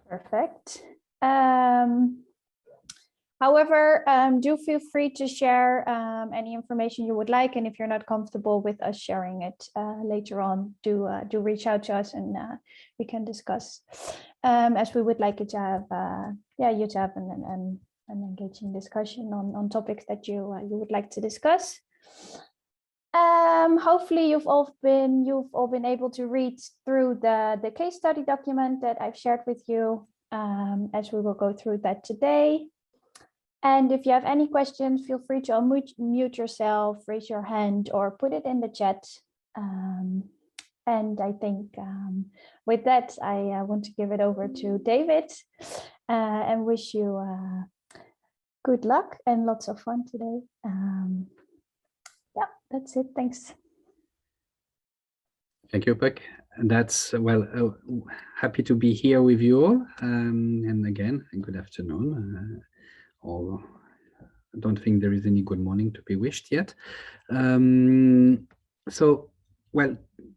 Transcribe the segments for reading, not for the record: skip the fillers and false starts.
Perfect. However, do feel free to share any information you would like, and if you're not comfortable with us sharing it later on, do reach out to us, and we can discuss. As we would like it to have, you to have an engaging discussion on topics that you would like to discuss. Hopefully you've all been able to read through the case study document that I've shared with you, as we will go through that today. And if you have any questions, feel free to unmute yourself, raise your hand, or put it in the chat. And I think with that, I want to give it over to David and wish you good luck and lots of fun today. Yeah, that's it. Thanks. Thank you, Puck. That's happy to be here with you all. And again, good afternoon. Or I don't think there is any good morning to be wished yet.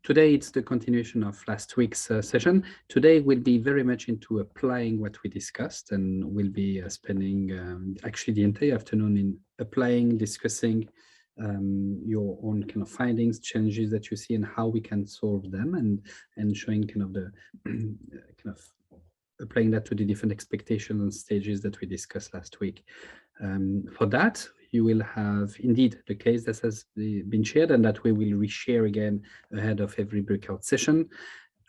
Today it's the continuation of last week's session. Today we'll be very much into applying what we discussed, and we'll be spending actually the entire afternoon in applying, discussing your own kind of findings, challenges that you see, and how we can solve them, and showing kind of the applying that to the different expectations and stages that we discussed last week. For that, you will have indeed the case that has been shared, and that we will reshare again ahead of every breakout session.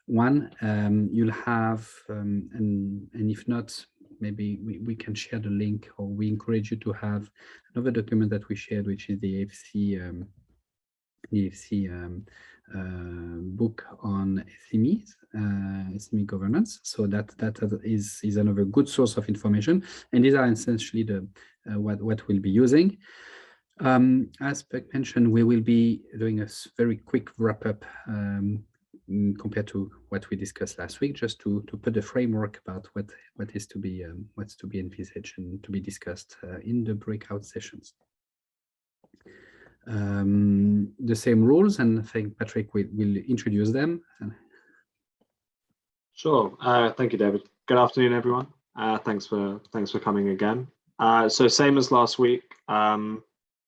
You'll have, and if not, maybe we can share the link, or we encourage you to have another document that we shared, which is the AFC book on SMEs, SME governance. So that is another good source of information, and these are essentially the what we'll be using. As Beck mentioned, we will be doing a very quick wrap up compared to what we discussed last week, just to put a framework about what's to be envisaged and to be discussed in the breakout sessions. The same rules, and I think Patrick will introduce them. Sure. Thank you, David. Good afternoon, everyone. Thanks for coming again. So same as last week,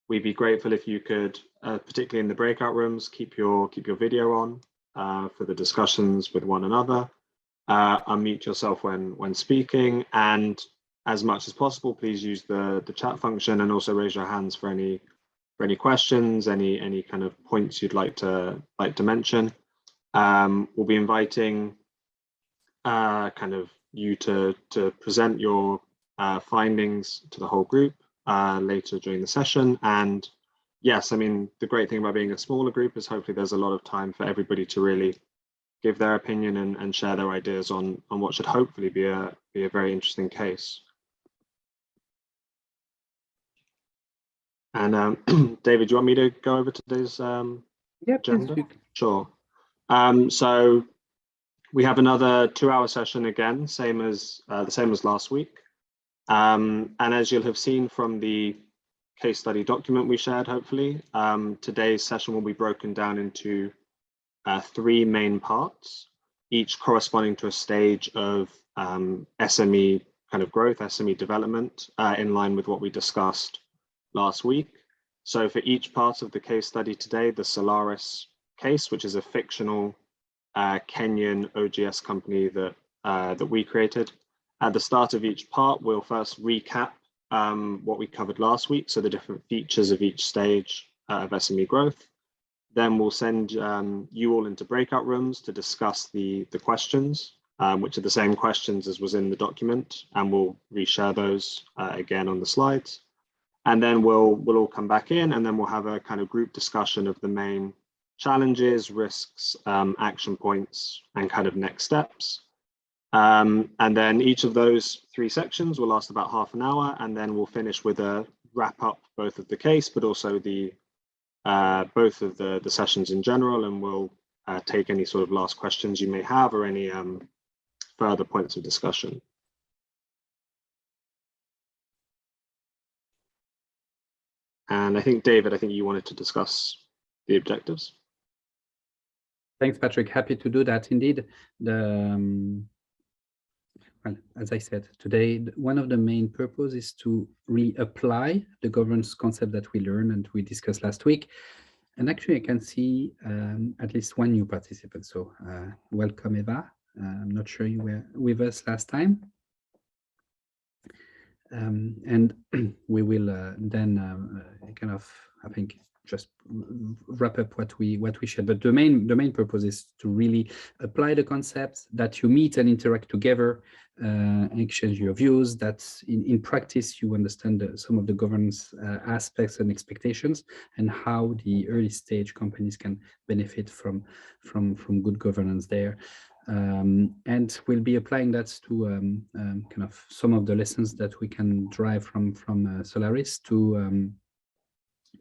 we'd be grateful if you could, particularly in the breakout rooms, keep your video on for the discussions with one another. Unmute yourself when speaking, and as much as possible, please use the chat function, and also raise your hands for any questions, any kind of points you'd like to mention. We'll be inviting kind of you to present your findings to the whole group later during the session. And yes, I mean, the great thing about being a smaller group is hopefully there's a lot of time for everybody to really give their opinion and share their ideas on what should hopefully be a very interesting case. And David, do you want me to go over today's agenda? Sure. So we have another 2-hour session again, same as last week. And as you'll have seen from the case study document we shared, hopefully, today's session will be broken down into 3 main parts, each corresponding to a stage of SME kind of growth, SME development, in line with what we discussed last week. So for each part of the case study today, the Solaris case, which is a fictional Kenyan OGS company that we created. At the start of each part, we'll first recap what we covered last week, so the different features of each stage of SME growth. Then we'll send you all into breakout rooms to discuss the questions, which are the same questions as was in the document, and we'll reshare those again on the slides. And then we'll all come back in, and then we'll have a kind of group discussion of the main challenges, risks, action points, and kind of next steps. And then each of those 3 sections will last about half an hour, and then we'll finish with a wrap up both of the case, but also both of the sessions in general, and we'll take any sort of last questions you may have or any further points of discussion. And I think, David, you wanted to discuss the objectives. Thanks, Patrick. Happy to do that. Indeed, well, as I said, today, one of the main purposes is to really apply the governance concept that we learned and we discussed last week. And actually, I can see at least one new participant. So welcome, Eva. I'm not sure you were with us last time. And we will then kind of, I think, just wrap up what we shared. But the main purpose is to really apply the concepts, that you meet and interact together, and exchange your views, that in practice you understand some of the governance aspects and expectations, and how the early stage companies can benefit from good governance there. And we'll be applying that to kind of some of the lessons that we can drive from Solaris to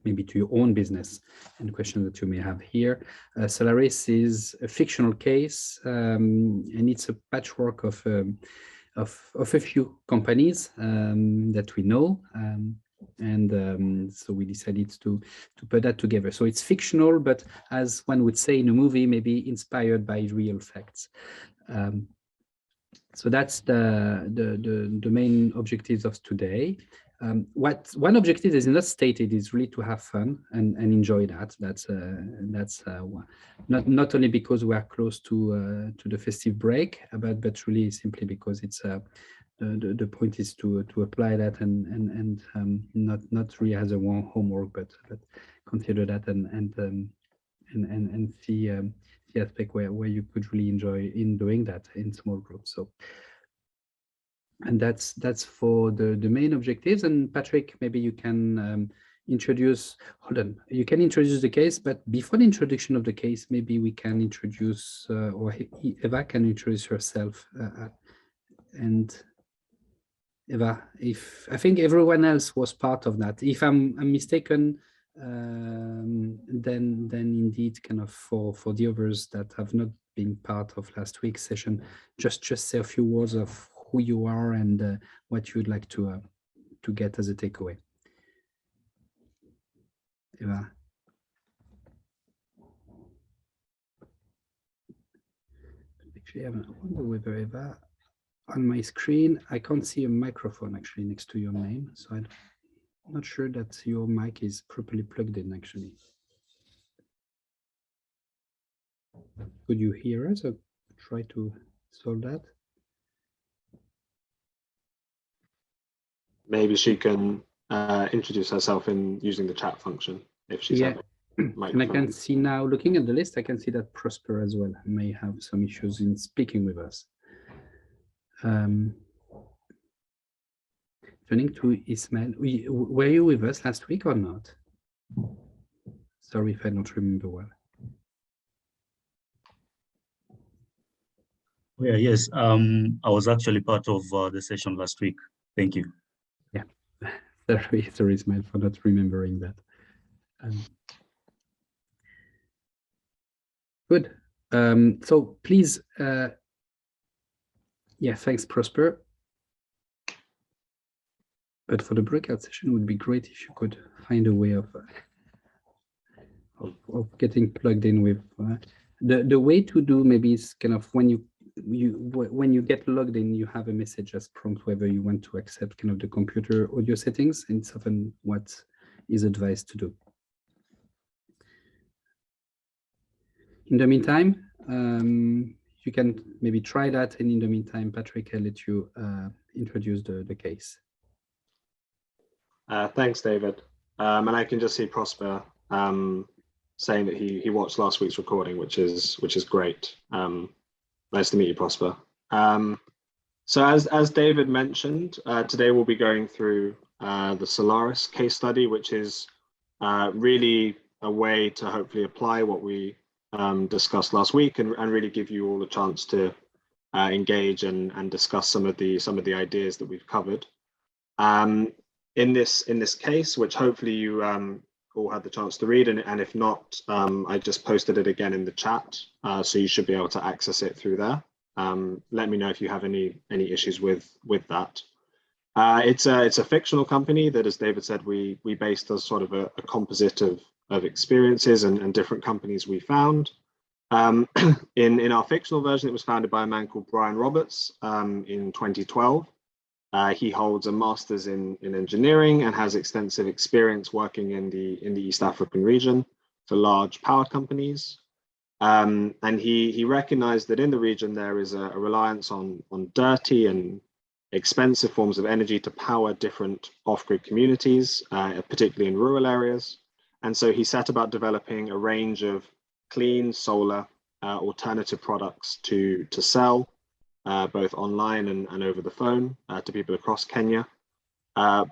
maybe to your own business and questions that you may have here. Solaris is a fictional case, and it's a patchwork of a few companies that we know. So we decided to put that together. So it's fictional, but as one would say in a movie, maybe inspired by real facts. So that's the main objectives of today. One objective is not stated is really to have fun and enjoy that. That's not only because we are close to the festive break, but really simply because it's the point is to apply that and not really as a one homework, but consider that and see the aspect where you could really enjoy in doing that in small groups. So, and that's for the main objectives. And Patrick, maybe you can introduce. Hold on, you can introduce the case, but before the introduction of the case, maybe we can introduce or Eva can introduce herself and. Eva, if I think everyone else was part of that. If I'm mistaken, then indeed, kind of for the others that have not been part of last week's session, just say a few words of who you are and what you'd like to get as a takeaway. Eva. Actually, I wonder whether Eva. On my screen, I can't see a microphone actually next to your name, so I'm not sure that your mic is properly plugged in actually. Could you hear us or try to solve that? Maybe she can introduce herself in using the chat function if she's having and I can see now, looking at the list, I can see that Prosper as well may have some issues in speaking with us. Turning to Ismail, were you with us last week or not? Sorry if I don't remember well. Yeah, yes, I was actually part of the session last week. Thank you. Yeah, sorry Ismail for not remembering that. Good. So please, yeah, thanks, Prosper. But for the breakout session, it would be great if you could find a way of getting plugged in with the way to do maybe is kind of when you get logged in, you have a message as prompt whether you want to accept kind of the computer audio settings, and it's often what is advised to do. In the meantime, you can maybe try that, and in the meantime, Patrick, I'll let you introduce the case. Thanks, David. And I can just see Prosper saying that he watched last week's recording, which is great. Nice to meet you, Prosper. So as David mentioned, today we'll be going through the Solaris case study, which is really a way to hopefully apply what we discussed last week and really give you all a chance to engage and discuss some of the ideas that we've covered. In this case, which hopefully you all had the chance to read, and if not, I just posted it again in the chat, so you should be able to access it through there. Let me know if you have any issues with that. It's a fictional company that, as David said, we based as sort of a composite of experiences and different companies we found. In our fictional version, it was founded by a man called Brian Roberts in 2012. He holds a master's in engineering and has extensive experience working in the East African region for large power companies. And he recognized that in the region there is a reliance on dirty and expensive forms of energy to power different off-grid communities, particularly in rural areas. And so he set about developing a range of clean solar alternative products to sell, both online and over the phone to people across Kenya.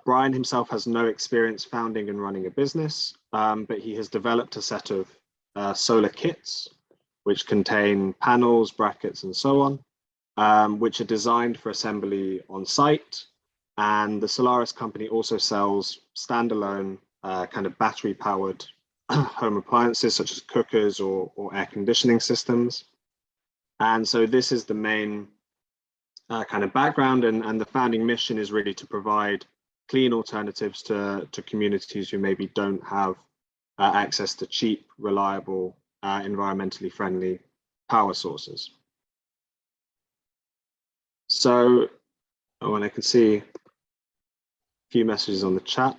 Brian himself has no experience founding and running a business, but he has developed a set of solar kits, which contain panels, brackets, and so on, which are designed for assembly on site. And the Solaris company also sells standalone kind of battery-powered home appliances, such as cookers or air conditioning systems. And so this is the main kind of background, and the founding mission is really to provide clean alternatives to communities who maybe don't have access to cheap, reliable, environmentally friendly power sources. So when I can see a few messages on the chat.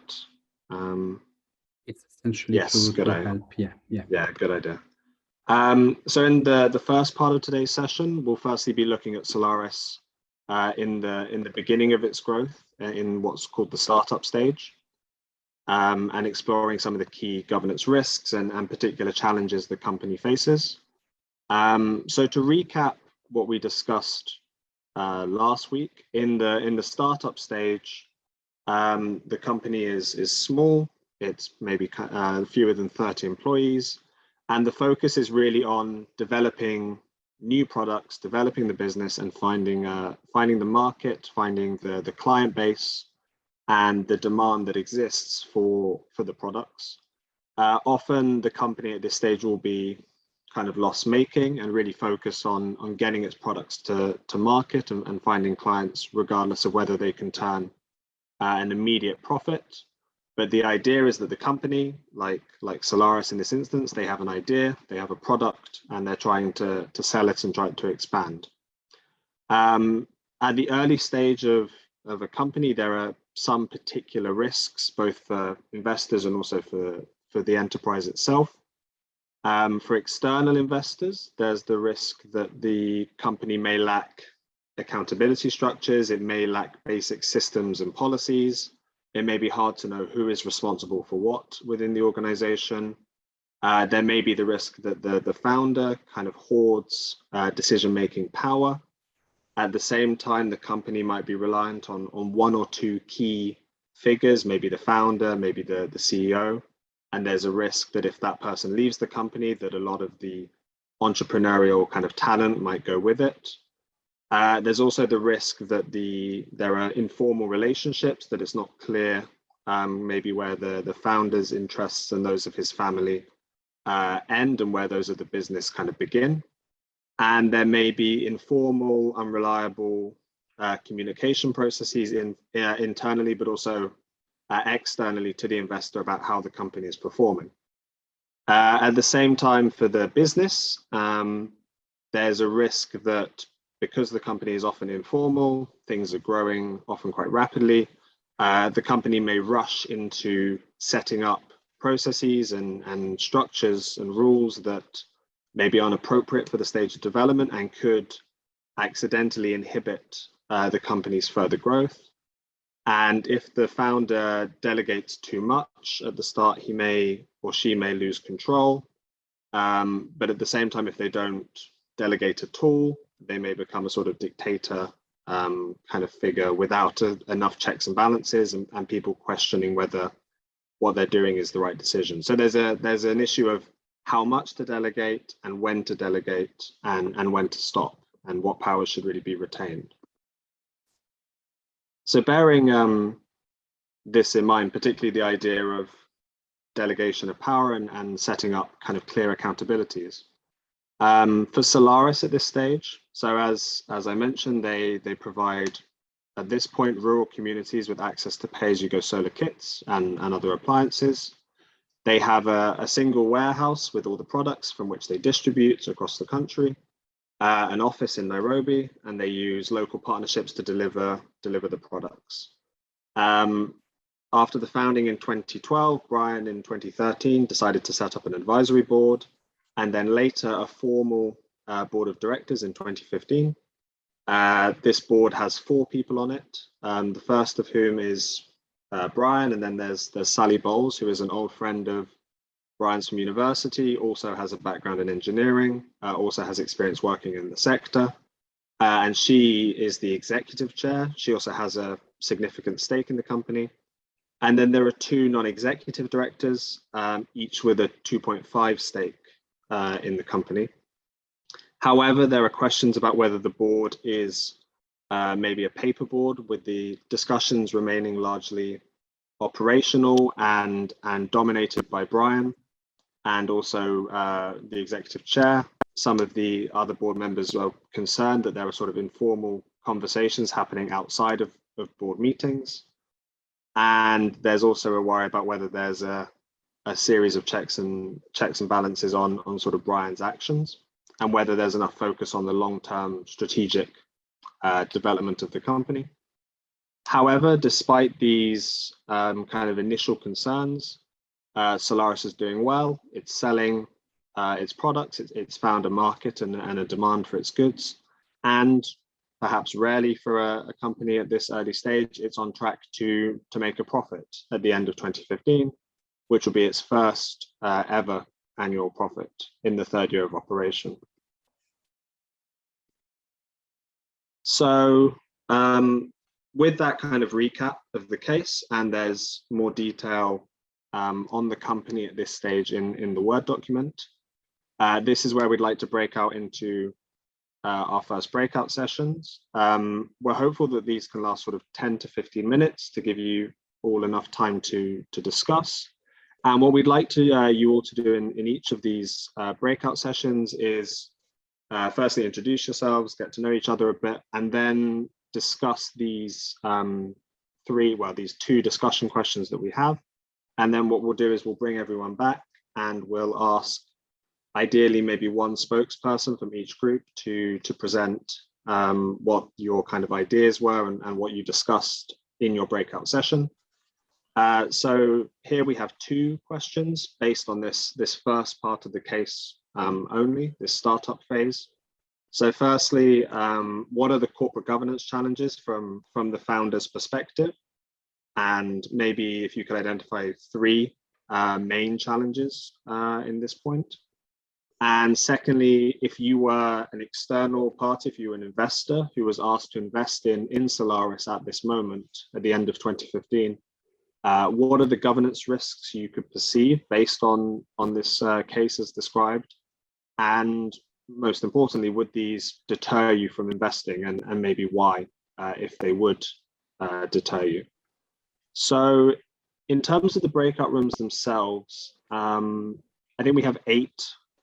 It's essentially yes, to help. Yeah, good idea. So in the first part of today's session, we'll firstly be looking at Solaris in the beginning of its growth in what's called the startup stage, and exploring some of the key governance risks and particular challenges the company faces. So to recap what we discussed last week, in the startup stage, the company is small. It's maybe fewer than 30 employees, and the focus is really on developing new products, developing the business, and finding the market, finding the client base, and the demand that exists for the products. Often the company at this stage will be kind of loss-making and really focus on getting its products to market and finding clients, regardless of whether they can turn an immediate profit. But the idea is that the company, like Solaris in this instance, they have an idea, they have a product, and they're trying to sell it and try to expand. At the early stage of a company, there are some particular risks, both for investors and also for the enterprise itself. For external investors, there's the risk that the company may lack accountability structures, it may lack basic systems and policies. It may be hard to know who is responsible for what within the organization. There may be the risk that the founder kind of hoards decision-making power. At the same time, the company might be reliant on one or two key figures, maybe the founder, maybe the CEO. And there's a risk that if that person leaves the company, that a lot of the entrepreneurial kind of talent might go with it. There's also the risk that there are informal relationships, that it's not clear maybe where the founder's interests and those of his family end and where those of the business kind of begin. And there may be informal, unreliable communication processes internally, but also externally to the investor about how the company is performing. At the same time, for the business, there's a risk that because the company is often informal, things are growing often quite rapidly, the company may rush into setting up processes and structures and rules that may be inappropriate for the stage of development and could accidentally inhibit the company's further growth. And if the founder delegates too much at the start, he may or she may lose control. But at the same time, if they don't delegate at all, they may become a sort of dictator kind of figure without enough checks and balances, and people questioning whether what they're doing is the right decision. So there's an issue of how much to delegate and when to delegate and when to stop, and what powers should really be retained. So bearing this in mind, particularly the idea of delegation of power and setting up kind of clear accountabilities. For Solaris at this stage, so as I mentioned, they provide, at this point, rural communities with access to pay-as-you-go solar kits and other appliances. They have a single warehouse with all the products from which they distribute across the country, an office in Nairobi, and they use local partnerships to deliver the products. After the founding in 2012, Brian in 2013 decided to set up an advisory board, and then later a formal board of directors in 2015. This board has 4 people on it, the first of whom is Brian, and then there's Sally Bowles, who is an old friend of Brian's from university, also has a background in engineering, also has experience working in the sector, and she is the executive chair. She also has a significant stake in the company. And then there are 2 non-executive directors, each with a 2.5 stake in the company. However, there are questions about whether the board is maybe a paper board, with the discussions remaining largely operational and dominated by Brian, and also the executive chair. Some of the other board members are concerned that there are sort of informal conversations happening outside of board meetings. And there's also a worry about whether there's a series of checks and balances on sort of Brian's actions, and whether there's enough focus on the long-term strategic development of the company. However, despite these kind of initial concerns, Solaris is doing well. It's selling its products. It's found a market and a demand for its goods. And perhaps rarely for a company at this early stage, it's on track to make a profit at the end of 2015, which will be its first ever annual profit in the 3rd year of operation. So with that kind of recap of the case, and there's more detail on the company at this stage in the Word document, this is where we'd like to break out into our first breakout sessions. We're hopeful that these can last sort of 10 to 15 minutes to give you all enough time to discuss. And what we'd like to you all to do in each of these breakout sessions is firstly introduce yourselves, get to know each other a bit, and then discuss these these 2 discussion questions that we have. And then what we'll do is we'll bring everyone back and we'll ask ideally maybe 1 spokesperson from each group to present what your kind of ideas were and what you discussed in your breakout session. So here we have 2 questions based on this first part of the case only, this startup phase. So firstly, what are the corporate governance challenges from the founder's perspective? And maybe if you could identify 3 main challenges in this point. And secondly, if you were an external party, if you were an investor who was asked to invest in Solaris at this moment, at the end of 2015, what are the governance risks you could perceive based on this case as described? And most importantly, would these deter you from investing, and maybe why, if they would deter you? So in terms of the breakout rooms themselves, I think we have 8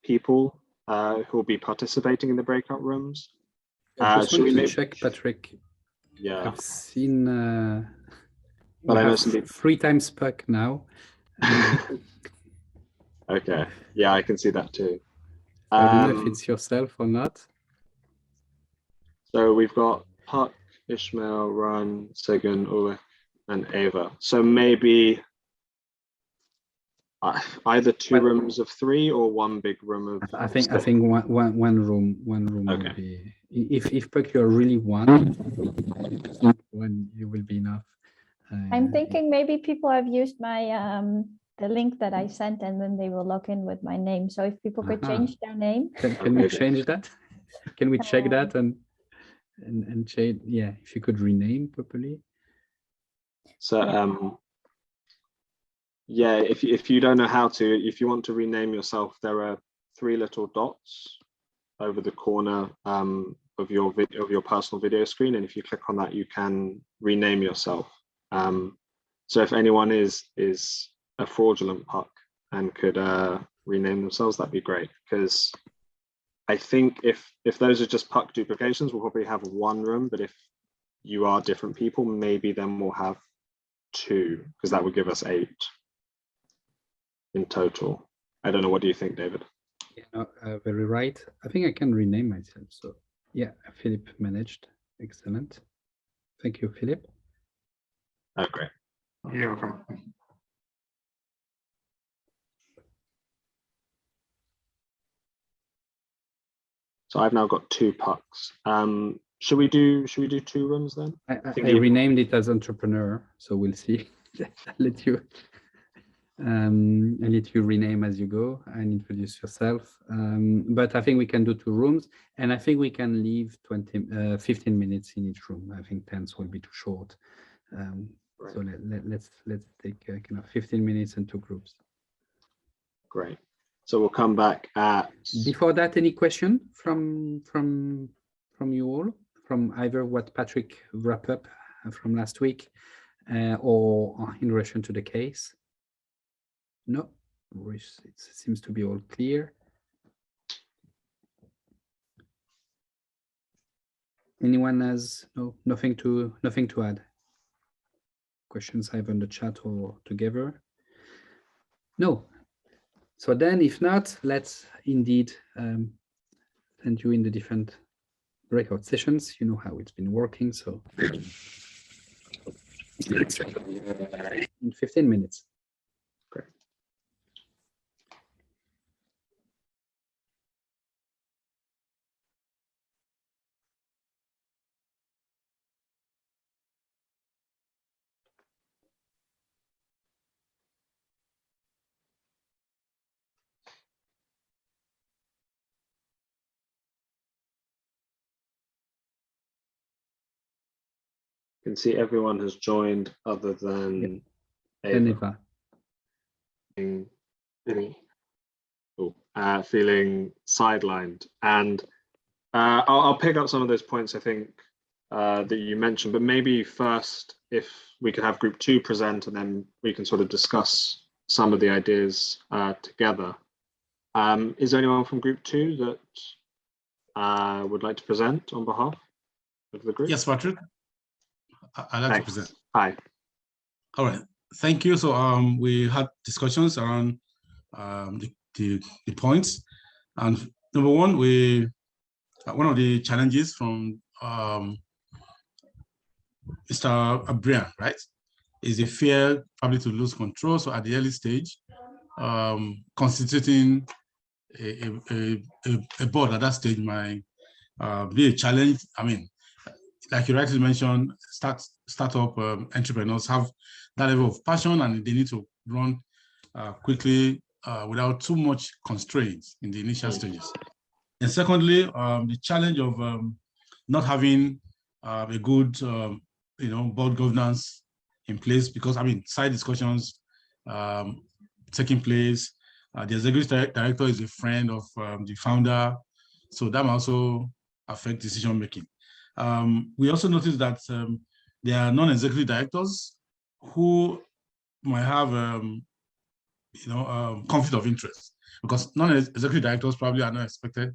people who will be participating in the breakout rooms. I just want to check, Patrick. Yeah. I've seen but I know some 3 times Puck now. Okay. Yeah, I can see that too. I don't know if it's yourself or not. So we've got Puck, Ishmael, Ron, Segun, Ulrich, and Ava. So maybe either 2 rooms of 3 or 1 big room of. I think one room Okay. will be. If Puck you're really one you will be enough. I'm thinking maybe people have used my the link that I sent, and then they will log in with my name. So if people could change their name. Can we change that? Can we check that and change? Yeah, if you could rename properly. So yeah, if you don't know how to, if you want to rename yourself, there are 3 little dots over the corner of your personal video screen, and if you click on that, you can rename yourself. So if anyone is a fraudulent Puck and could rename themselves, that'd be great, because I think if those are just Puck duplications, we'll probably have 1 room, but if you are different people, maybe then we'll have 2, because that would give us 8. in total. I don't know. What do you think, David? Yeah, no, very right. I think I can rename myself. So yeah, Philip managed. Excellent. Thank you, Philip. Oh, great. You're welcome. So I've now got 2 pucks. Should we do 2 rooms then? I renamed it as entrepreneur, so we'll see. I'll let you rename as you go and introduce yourself. But I think we can do 2 rooms, and I think we can leave 15 minutes in each room. I think 10 will be too short. Right. So let's take kind of 15 minutes and 2 groups. Great. So we'll come back at. Before that, any question from you all, from either what Patrick wrapped up from last week, or in relation to the case? No, it seems to be all clear. Anyone has nothing to add? Questions either in the chat or together? No. So then, if not, let's indeed send you in the different breakout sessions. You know how it's been working. So in 15 minutes. Great. You can see everyone has joined other than Ava. Feeling sidelined. And I'll pick up some of those points I think that you mentioned, but maybe first, if we could have group 2 present, and then we can sort of discuss some of the ideas together. Is there anyone from group 2 that would like to present on behalf of the group? Yes, Patrick. I'd like to present. Hi. All right. Thank you. So we had discussions around the points. And number one, one of the challenges from Mr. Abrian, right, is the fear probably to lose control. So at the early stage, constituting a board at that stage might be a challenge. I mean, like you rightly mentioned, startup entrepreneurs have that level of passion, and they need to run quickly without too much constraints in the initial stages. And secondly, the challenge of not having a good, board governance in place, because I mean, side discussions taking place. The executive director is a friend of the founder, so that might also affect decision making. We also noticed that there are non-executive directors who might have, conflict of interest, because non-executive directors probably are not expected,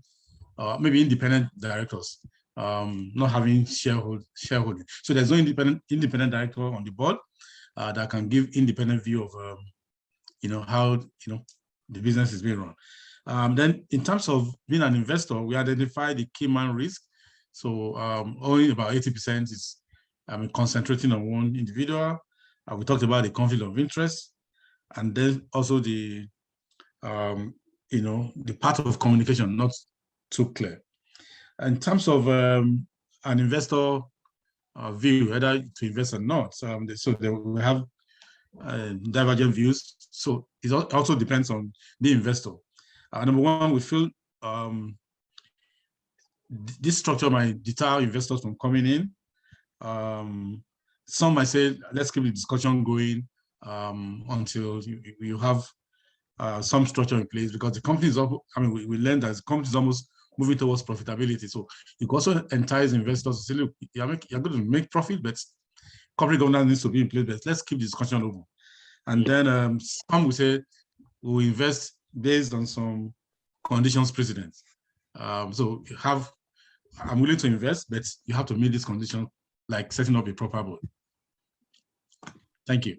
maybe independent directors, not having shareholding. So there's no independent director on the board that can give independent view of, how, the business is being run. Then in terms of being an investor, we identified the key man risk. So only about 80% is concentrating on one individual. We talked about the conflict of interest, and then also the the part of communication not too clear. In terms of an investor view, whether to invest or not, so they will have divergent views. So it also depends on the investor. Number one, we feel this structure might deter investors from coming in. Some might say, let's keep the discussion going until you have some structure in place, because the company is, we learned that the company is almost moving towards profitability. So you can also entice investors to say, look, you're going to make profit, but corporate governance needs to be in place, but let's keep the discussion open. And then some will say, we'll invest based on some conditions precedent. So I'm willing to invest, but you have to meet this condition, like setting up a proper board. Thank you.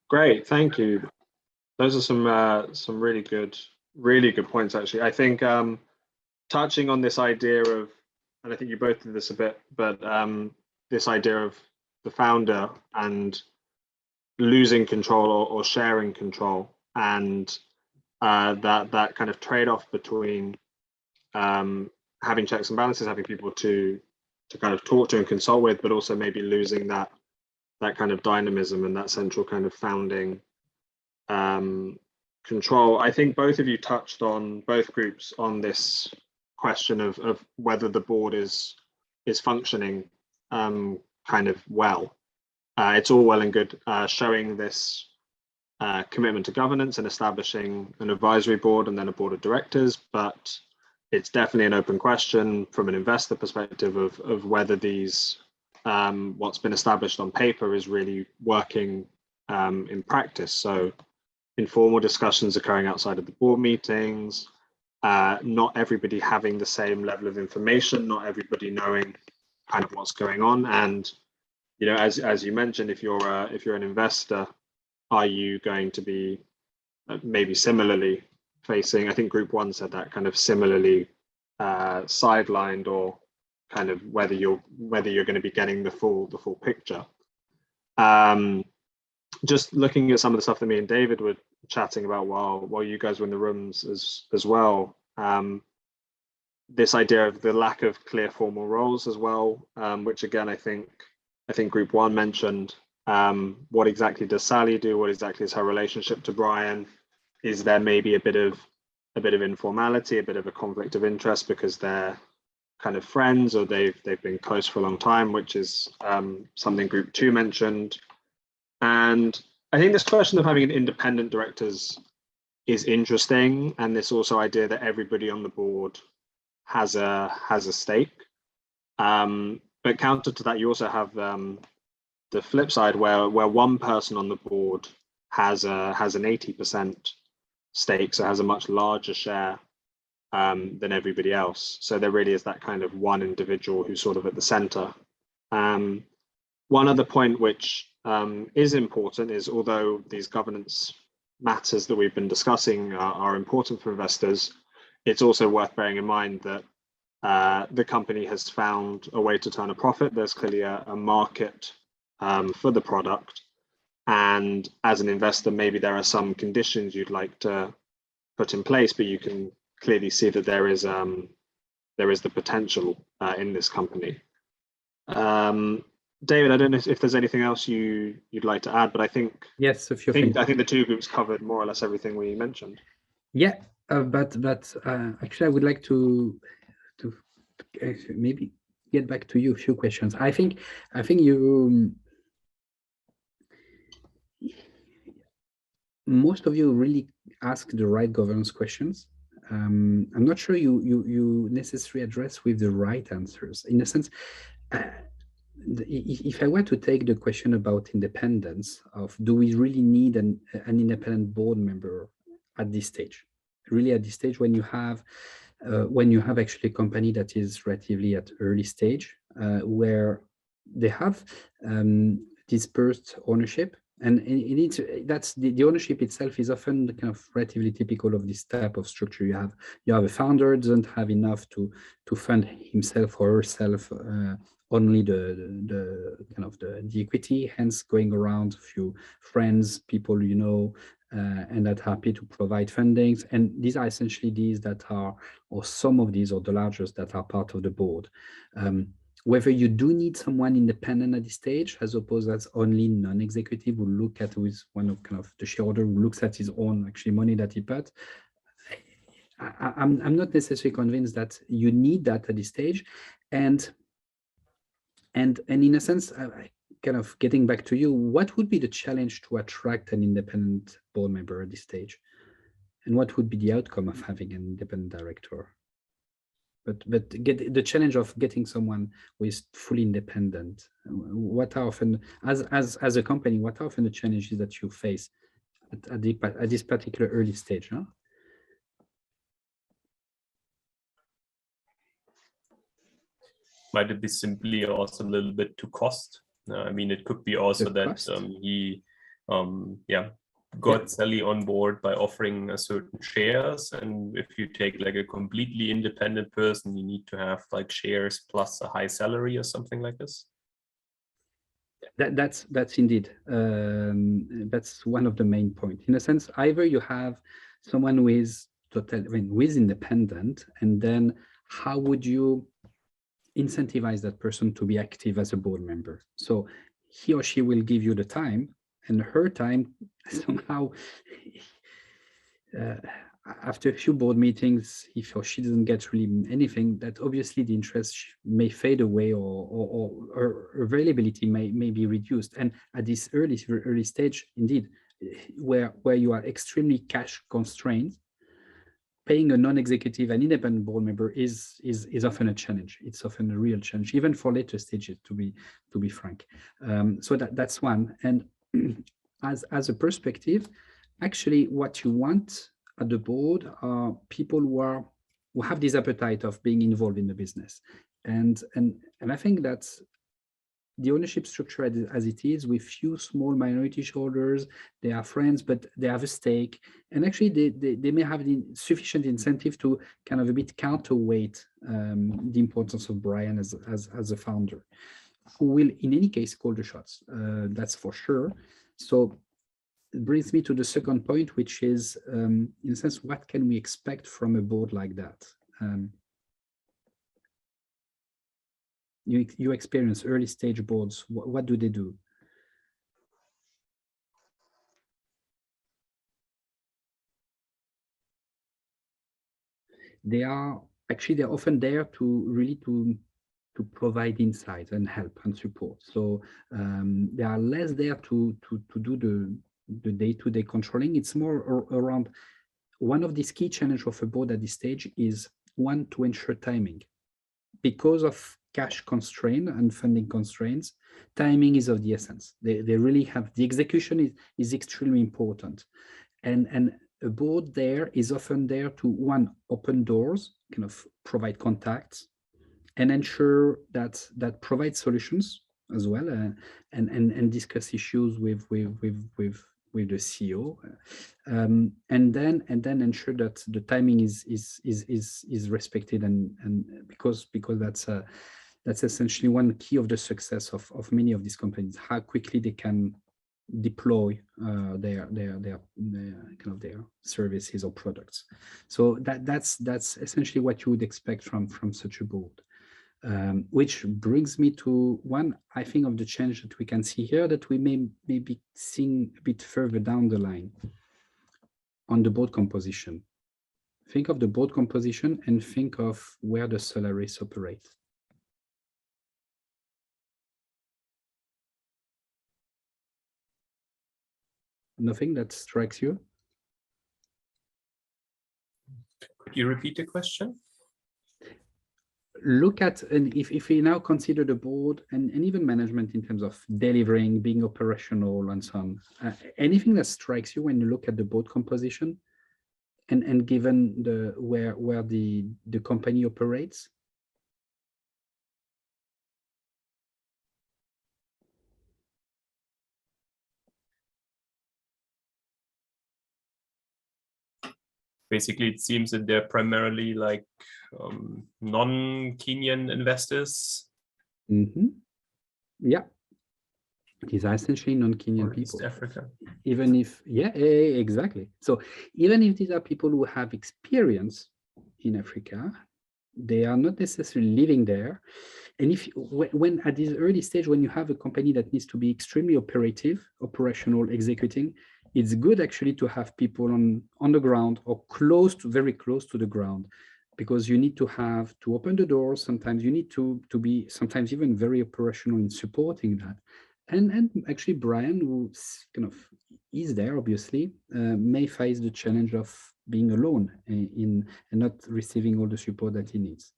Great, thank you. Those are some really good points, actually. I think touching on this idea of, and I think you both did this a bit, but this idea of the founder and losing control or sharing control, and that kind of trade-off between having checks and balances, having people to kind of talk to and consult with, but also maybe losing that kind of dynamism and that central kind of founding control. I think both of you touched on, both groups, on this question of whether the board is functioning kind of well. It's all well and good showing this commitment to governance and establishing an advisory board and then a board of directors, but it's definitely an open question from an investor perspective of whether these what's been established on paper is really working in practice. So informal discussions occurring outside of the board meetings, not everybody having the same level of information, not everybody knowing kind of what's going on. And you know, as you mentioned, if you're an investor, are you going to be maybe similarly facing, I think group one said that, kind of similarly sidelined, or kind of whether you're going to be getting the full picture. Just looking at some of the stuff that me and David were chatting about while you guys were in the rooms as well, this idea of the lack of clear formal roles as well, which again I think group one mentioned. What exactly does Sally do? What exactly is her relationship to Brian? Is there maybe a bit of informality, a bit of a conflict of interest because they're kind of friends, or they've been close for a long time, which is something group two mentioned. And I think this question of having independent directors is interesting, and this also idea that everybody on the board has a stake. But counter to that, you also have the flip side where one person on the board has an 80% stake, so has a much larger share than everybody else. So there really is that kind of one individual who's sort of at the center. One other point which is important is, although these governance matters that we've been discussing are important for investors, it's also worth bearing in mind that the company has found a way to turn a profit. There's clearly a market for the product, and as an investor, maybe there are some conditions you'd like to put in place, but you can clearly see that there is the potential in this company. David, I don't know if there's anything else you'd like to add, but I think yes, I think the two groups covered more or less everything we mentioned. Yeah, but actually, I would like to maybe get back to you a few questions. I think you most of you really ask the right governance questions. I'm not sure you necessarily address with the right answers. In a sense, if I were to take the question about independence, of do we really need an independent board member at this stage? Really, at this stage, when you have actually a company that is relatively at early stage, where they have dispersed ownership, and that's the ownership itself is often kind of relatively typical of this type of structure. You have a founder doesn't have enough to fund himself or herself, only the kind of the equity, hence going around a few friends, people you know, and that happy to provide fundings. And these are essentially these that are, or some of these, or the largest that are part of the board. Whether you do need someone independent at this stage, as opposed that's only non-executive who look at, who is one of kind of the shareholder who looks at his own actually money that he put. I'm not necessarily convinced that you need that at this stage, and in a sense, kind of getting back to you, what would be the challenge to attract an independent board member at this stage, and what would be the outcome of having an independent director? But get the challenge of getting someone who is fully independent. What are often, as a company, what are often the challenges that you face at this particular early stage? Huh? Might it be simply also a little bit to cost? I mean, it could be also that he got Sally on board by offering a certain shares, and if you take like a completely independent person, you need to have like shares plus a high salary or something like this? That's indeed that's one of the main points. In a sense, either you have someone who is who is independent, and then how would you incentivize that person to be active as a board member? So he or she will give you the time, and her time somehow after a few board meetings, if or she doesn't get really anything, that obviously the interest may fade away, or availability may be reduced. And at this early stage, indeed, where you are extremely cash constrained, paying a non-executive and independent board member is often a challenge. It's often a real challenge, even for later stages, to be frank. So that's one. And as a perspective, actually, what you want at the board are people who have this appetite of being involved in the business, and I think that's the ownership structure as it is, with few small minority shareholders. They are friends, but they have a stake, and actually they may have the sufficient incentive to kind of a bit counterweight the importance of Brian as a founder, who will in any case call the shots. That's for sure. So it brings me to the second point, which is, in a sense, what can we expect from a board like that? You experience early stage boards. What do they do? They're often there to provide insights and help and support. So they are less there to do the day-to-day controlling. It's more around, one of these key challenges of a board at this stage is, one, to ensure timing. Because of cash constraint and funding constraints, timing is of the essence. They really have, the execution is extremely important. And a board there is often there to, one, open doors, kind of provide contacts, and ensure that provide solutions as well, and discuss issues with the CEO, and then ensure that the timing is respected, and because that's essentially one key of the success of many of these companies, how quickly they can deploy their services or products. So that's essentially what you would expect from such a board. Which brings me to one, I think, of the change that we can see here, that we may be seeing a bit further down the line on the board composition. Think of the board composition and think of where the Solaris operates. Nothing that strikes you? Could you repeat the question? Look at, and if we now consider the board and even management in terms of delivering, being operational, and so on, anything that strikes you when you look at the board composition, and given where the company operates? Basically, it seems that they're primarily like non-Kenyan investors. Mm-hmm. Yeah, these are essentially non-Kenyan people. East Africa. Even if, yeah, exactly. So even if these are people who have experience in Africa, they are not necessarily living there. And when at this early stage, when you have a company that needs to be extremely operational, executing, it's good actually to have people on the ground, or very close to the ground, because you need to open the doors. Sometimes you need to be sometimes even very operational in supporting that. And actually, Brian, who kind of is there, obviously, may face the challenge of being alone and not receiving all the support that he needs.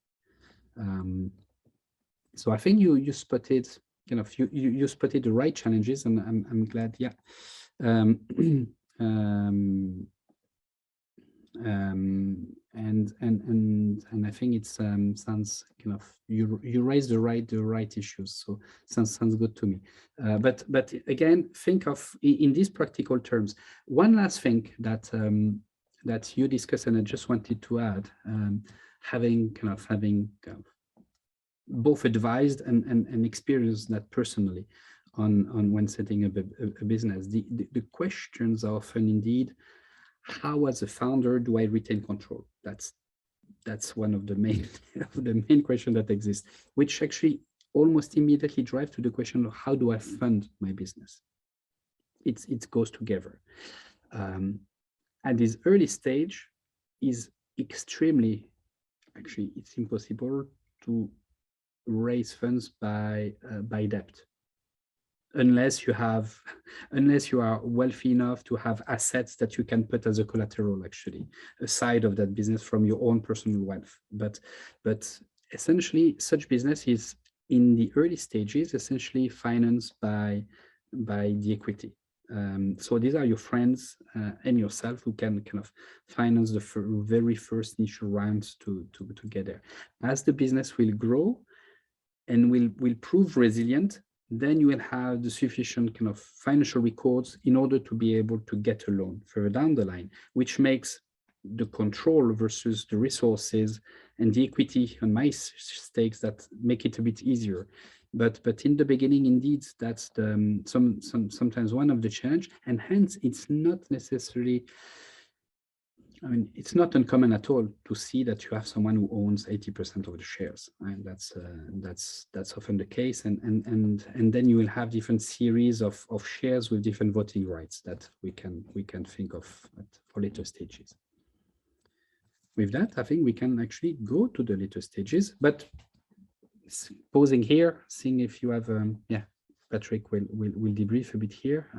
So I think you spotted, you spotted the right challenges, and I'm glad. Yeah. And I think it's sounds kind of you raise the right issues, so sounds good to me. But again, think of in these practical terms. One last thing that that you discussed, and I just wanted to add, having both advised and experienced that personally on when setting up a business. The questions are often indeed, how as a founder do I retain control? That's one of the main questions that exists, which actually almost immediately drive to the question of how do I fund my business? It goes together. At this early stage is extremely, actually it's impossible to raise funds by debt, unless you are wealthy enough to have assets that you can put as a collateral, actually, aside of that business from your own personal wealth. But essentially, such business is in the early stages essentially financed by the equity. So these are your friends and yourself who can kind of finance the very first initial rounds to get there. As the business will grow and will prove resilient, then you will have the sufficient kind of financial records in order to be able to get a loan further down the line, which makes the control versus the resources and the equity on my stakes that make it a bit easier. But in the beginning, indeed, that's sometimes one of the challenge, and hence it's not necessarily, I mean, it's not uncommon at all to see that you have someone who owns 80% of the shares, and that's often the case. And then you will have different series of shares with different voting rights that we can think of for later stages. With that, I think we can actually go to the later stages. But pausing here, seeing if you have, Patrick will debrief a bit here,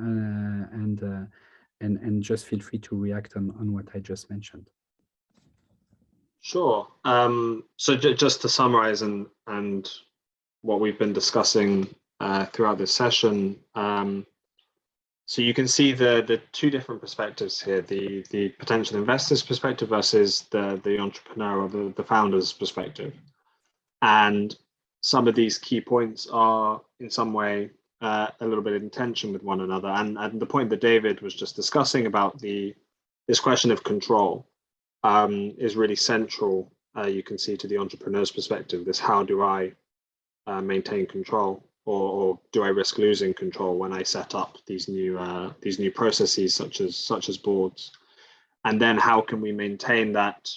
and just feel free to react on what I just mentioned. Sure. So just to summarize and what we've been discussing throughout this session, so you can see the two different perspectives here: the potential investor's perspective versus the entrepreneur or the founder's perspective. And some of these key points are in some way a little bit in tension with one another. And the point that David was just discussing about this question of control is really central, you can see, to the entrepreneur's perspective. This, how do I maintain control, or do I risk losing control when I set up these new processes such as boards? And then how can we maintain that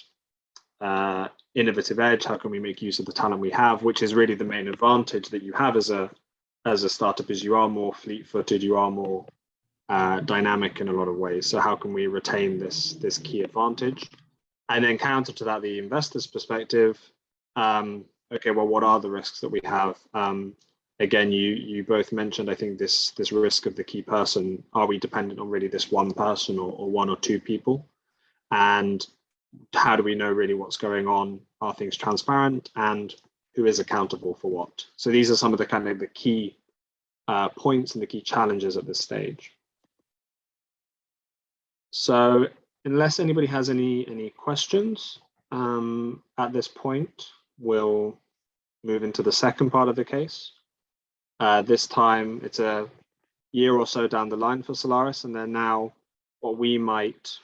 innovative edge? How can we make use of the talent we have, which is really the main advantage that you have as a startup, is you are more fleet-footed, you are more dynamic in a lot of ways. So how can we retain this key advantage? And then counter to that, the investor's perspective. Okay, well, what are the risks that we have? Again, you both mentioned, I think, this risk of the key person. Are we dependent on really this one person or one or two people? And how do we know really what's going on? Are things transparent? And who is accountable for what? So these are some of the kind of the key points and the key challenges at this stage. So unless anybody has any questions at this point, we'll move into the second part of the case. This time it's a year or so down the line for Solaris, and they're now what we might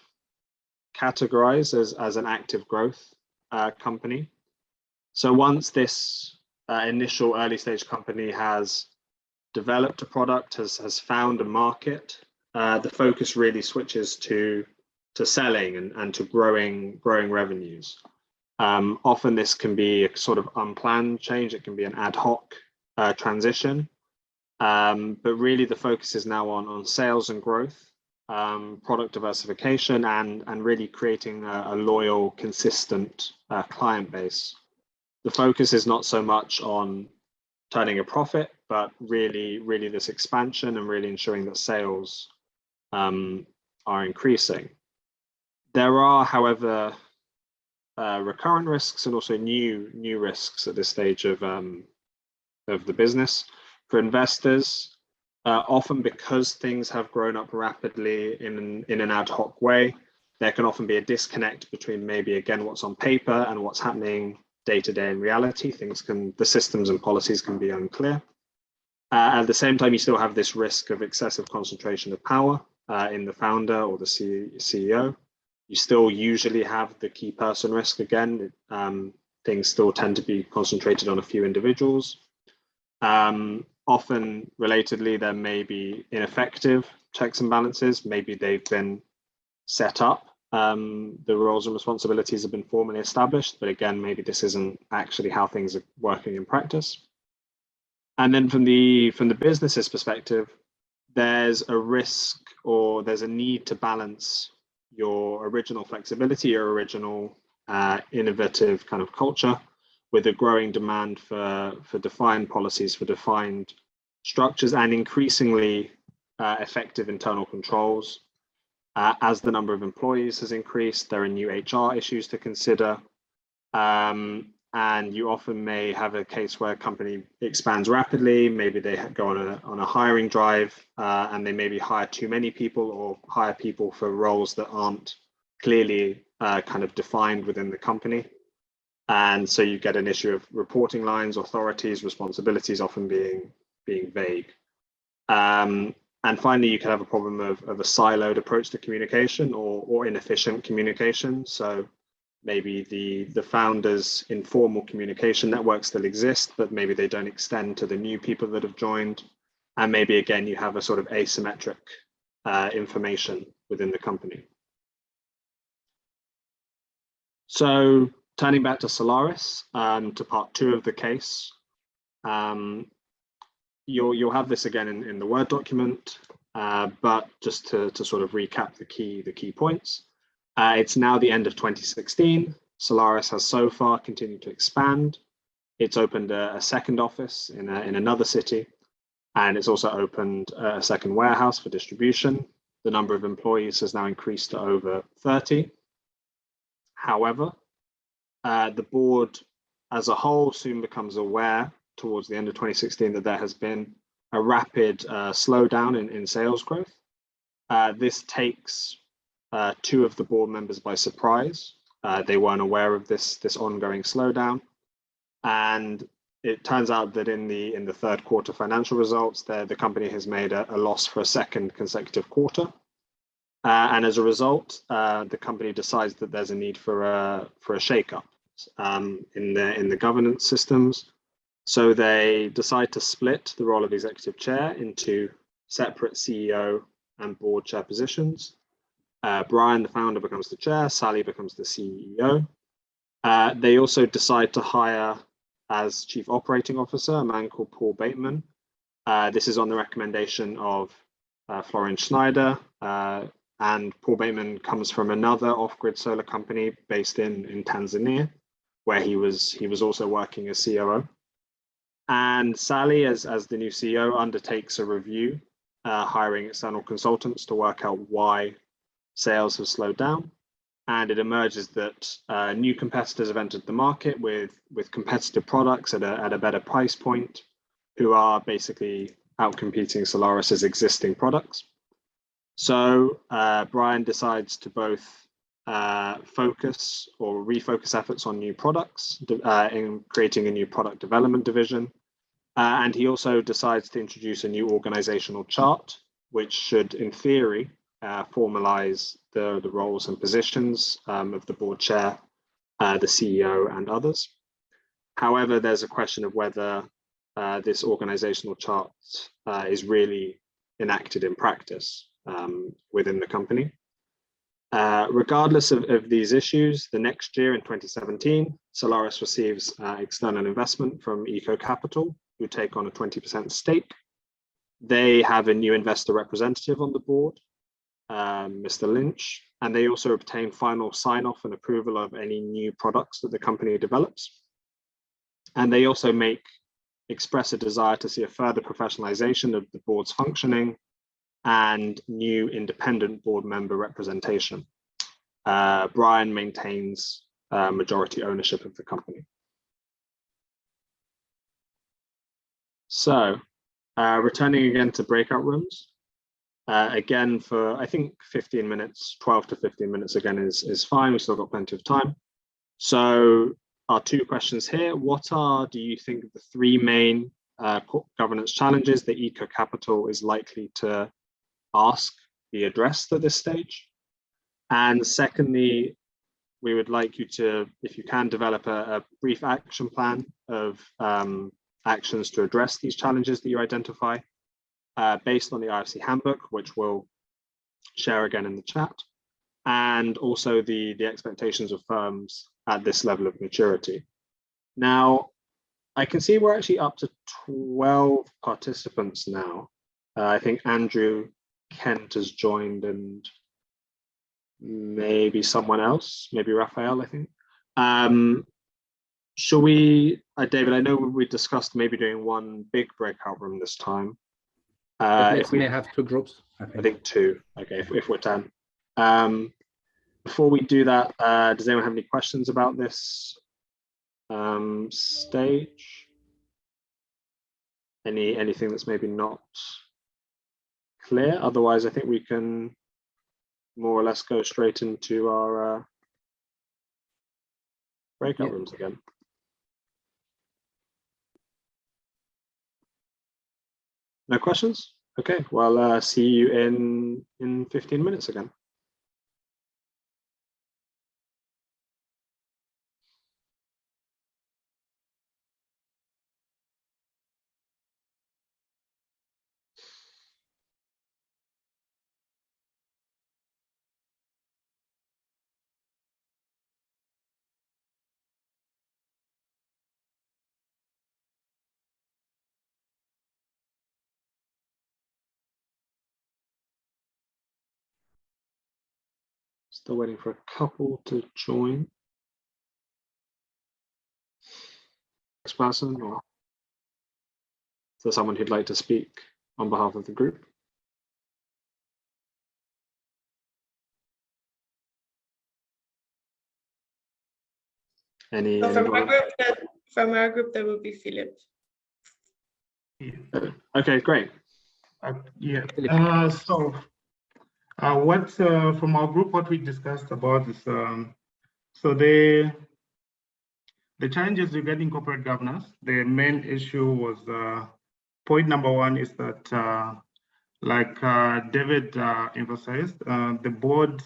categorize as an active growth company. So once this initial early stage company has developed a product, has found a market, the focus really switches to selling and to growing revenues. Often this can be a sort of unplanned change. It can be an ad hoc transition, but really the focus is now on sales and growth, product diversification, and really creating a loyal, consistent client base. The focus is not so much on turning a profit, but really this expansion and really ensuring that sales are increasing. There are, however, recurrent risks and also new risks at this stage of the business. For investors, often because things have grown up rapidly in an ad hoc way, there can often be a disconnect between maybe, again, what's on paper and what's happening day to day in reality. The systems and policies can be unclear. At the same time, you still have this risk of excessive concentration of power in the founder or the CEO. You still usually have the key person risk again. Things still tend to be concentrated on a few individuals. Often, relatedly, there may be ineffective checks and balances. Maybe they've been set up. The roles and responsibilities have been formally established, but again, maybe this isn't actually how things are working in practice. And then from the business's perspective, there's a risk or there's a need to balance your original flexibility, your original innovative kind of culture with a growing demand for defined policies, for defined structures, and increasingly effective internal controls. As the number of employees has increased, there are new HR issues to consider. And you often may have a case where a company expands rapidly. Maybe they go on a hiring drive and they maybe hire too many people or hire people for roles that aren't clearly kind of defined within the company. And so you get an issue of reporting lines, authorities, responsibilities often being vague. And finally, you can have a problem of a siloed approach to communication or inefficient communication. So maybe the founders' informal communication networks still exist, but maybe they don't extend to the new people that have joined. And maybe, again, you have a sort of asymmetric information within the company. So turning back to Solaris, to part 2 of the case, you'll have this again in the Word document, but just to sort of recap the key points. It's now the end of 2016. Solaris has so far continued to expand. It's opened a second office in another city, and it's also opened a second warehouse for distribution. The number of employees has now increased to over 30. However, the board as a whole soon becomes aware towards the end of 2016 that there has been a rapid slowdown in sales growth. This takes 2 of the board members by surprise. They weren't aware of this ongoing slowdown, and it turns out that in the third quarter financial results, the company has made a loss for a second consecutive quarter, and as a result, the company decides that there's a need for a shakeup in the governance systems. So they decide to split the role of executive chair into separate CEO and board chair positions. Brian, the founder, becomes the chair. Sally becomes the CEO. They also decide to hire as chief operating officer a man called Paul Bateman. This is on the recommendation of Florian Schneider. And Paul Bateman comes from another off-grid solar company based in Tanzania, where he was also working as COO. And Sally, as the new CEO, undertakes a review, hiring external consultants to work out why sales have slowed down. And it emerges that new competitors have entered the market with competitive products at a better price point, who are basically outcompeting Solaris's existing products. So Brian decides to both focus or refocus efforts on new products in creating a new product development division. And he also decides to introduce a new organizational chart, which should, in theory, formalize the roles and positions of the board chair, the CEO, and others. However, there's a question of whether this organizational chart is really enacted in practice within the company. Regardless of these issues, the next year in 2017, Solaris receives external investment from Eco Capital, who take on a 20% stake. They have a new investor representative on the board, Mr. Lynch, and they also obtain final sign-off and approval of any new products that the company develops. And they also express a desire to see a further professionalization of the board's functioning and new independent board member representation. Brian maintains majority ownership of the company. So, returning again to breakout rooms, again, for I think 15 minutes, 12 to 15 minutes again is fine. We've still got plenty of time. So our two questions here: what do you think, the three main corporate governance challenges that Eco Capital is likely to be addressed at this stage? And secondly, we would like you to, if you can, develop a brief action plan of actions to address these challenges that you identify, based on the IFC handbook, which we'll share again in the chat, and also the expectations of firms at this level of maturity. Now, I can see we're actually up to 12 participants now. I think Andrew Kent has joined, and maybe someone else, maybe Raphael, I think. Shall we, David, I know we discussed maybe doing one big breakout room this time. If we may have two groups, I think two. Okay, if we're 10. Before we do that, does anyone have any questions about this stage? Anything that's maybe not clear? Otherwise, I think we can more or less go straight into our breakout rooms again. No questions? Okay, well, see you in 15 minutes again. Still waiting for a couple to join. Next person, or is there someone who'd like to speak on behalf of the group? From our group, that would be Philip. Okay, great. What from our group, what we discussed about is so the challenges regarding corporate governance. The main issue was point number one is that like David emphasized, the board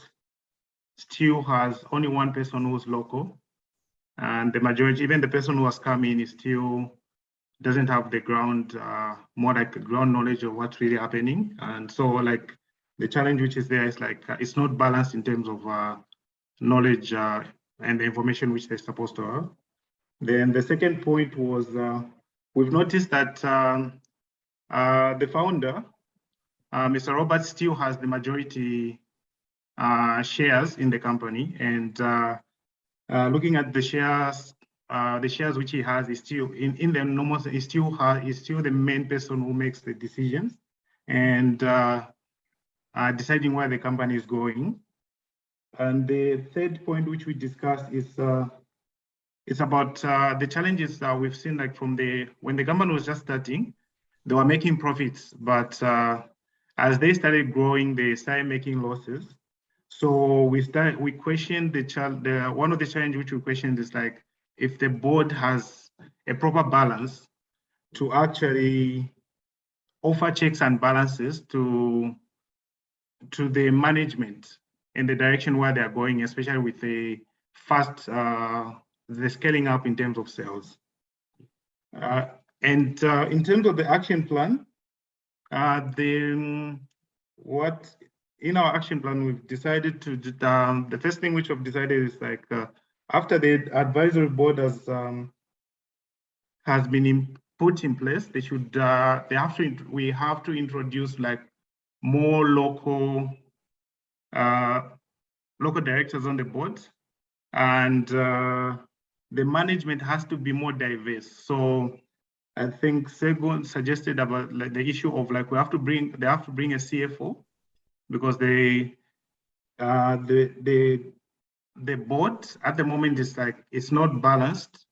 still has only one person who's local, and the majority, even the person who has come in, is still doesn't have the ground, more like ground knowledge of what's really happening. And so like the challenge which is there is like, it's not balanced in terms of knowledge and the information which they're supposed to have. Then the second point was, we've noticed that the founder, Mr. Roberts, still has the majority shares in the company, and looking at the shares which he has, is still in the normal. He's still the main person who makes the decisions and deciding where the company is going. And the third point which we discussed is it's about the challenges that we've seen, like from when the company was just starting, they were making profits, but as they started growing, they started making losses. So we questioned one of the challenges which we questioned is like, if the board has a proper balance to actually offer checks and balances to the management in the direction where they're going, especially with the the scaling up in terms of sales. And in terms of the action plan, in our action plan, we've decided to, the first thing which we've decided is like, after the advisory board has been put in place, we have to introduce like more local directors on the board, and the management has to be more diverse. So I think Segun suggested about like the issue of like they have to bring a CFO, because the board at the moment is like, it's not balanced,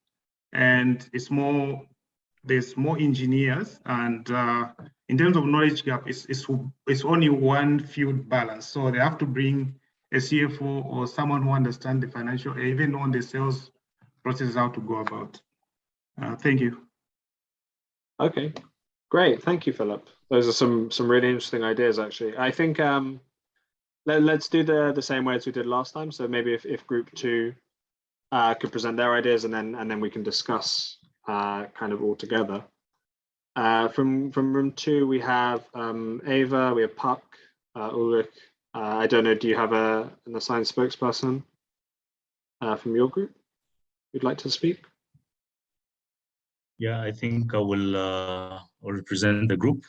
and there's more engineers, and in terms of knowledge gap, it's only one field balance. So they have to bring a CFO or someone who understands the financial, even on the sales process, how to go about. Thank you. Okay, great. Thank you, Philip. Those are some really interesting ideas, actually. I think let's do the same way as we did last time. So maybe if group 2 could present their ideas, and then we can discuss kind of all together. From room 2, we have Ava, we have Puck, Ulrich. I don't know, do you have an assigned spokesperson from your group who'd like to speak? Yeah, I think I will represent the group.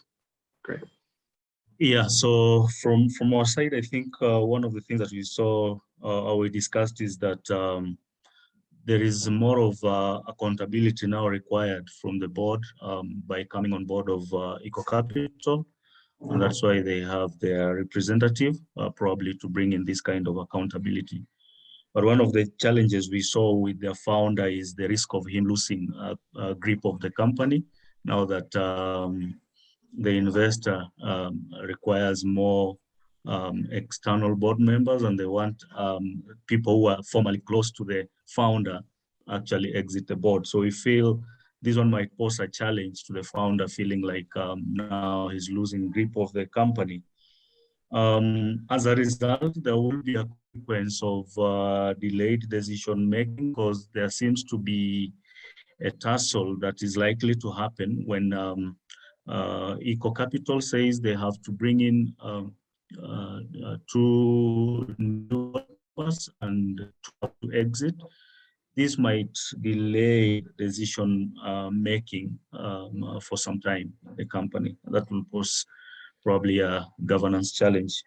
Great. Yeah, so from our side, I think one of the things that we saw or we discussed is that there is more of accountability now required from the board by coming on board of EcoCapital. And that's why they have their representative probably to bring in this kind of accountability. But one of the challenges we saw with their founder is the risk of him losing grip of the company now that the investor requires more external board members, and they want people who are formally close to the founder actually exit the board. So we feel this one might pose a challenge to the founder, feeling like now he's losing grip of the company. As a result, there will be a consequence of delayed decision making, because there seems to be a tussle that is likely to happen when EcoCapital says they have to bring in 2 new members and 2 have to exit. This might delay decision making for some time in the company. That will pose probably a governance challenge.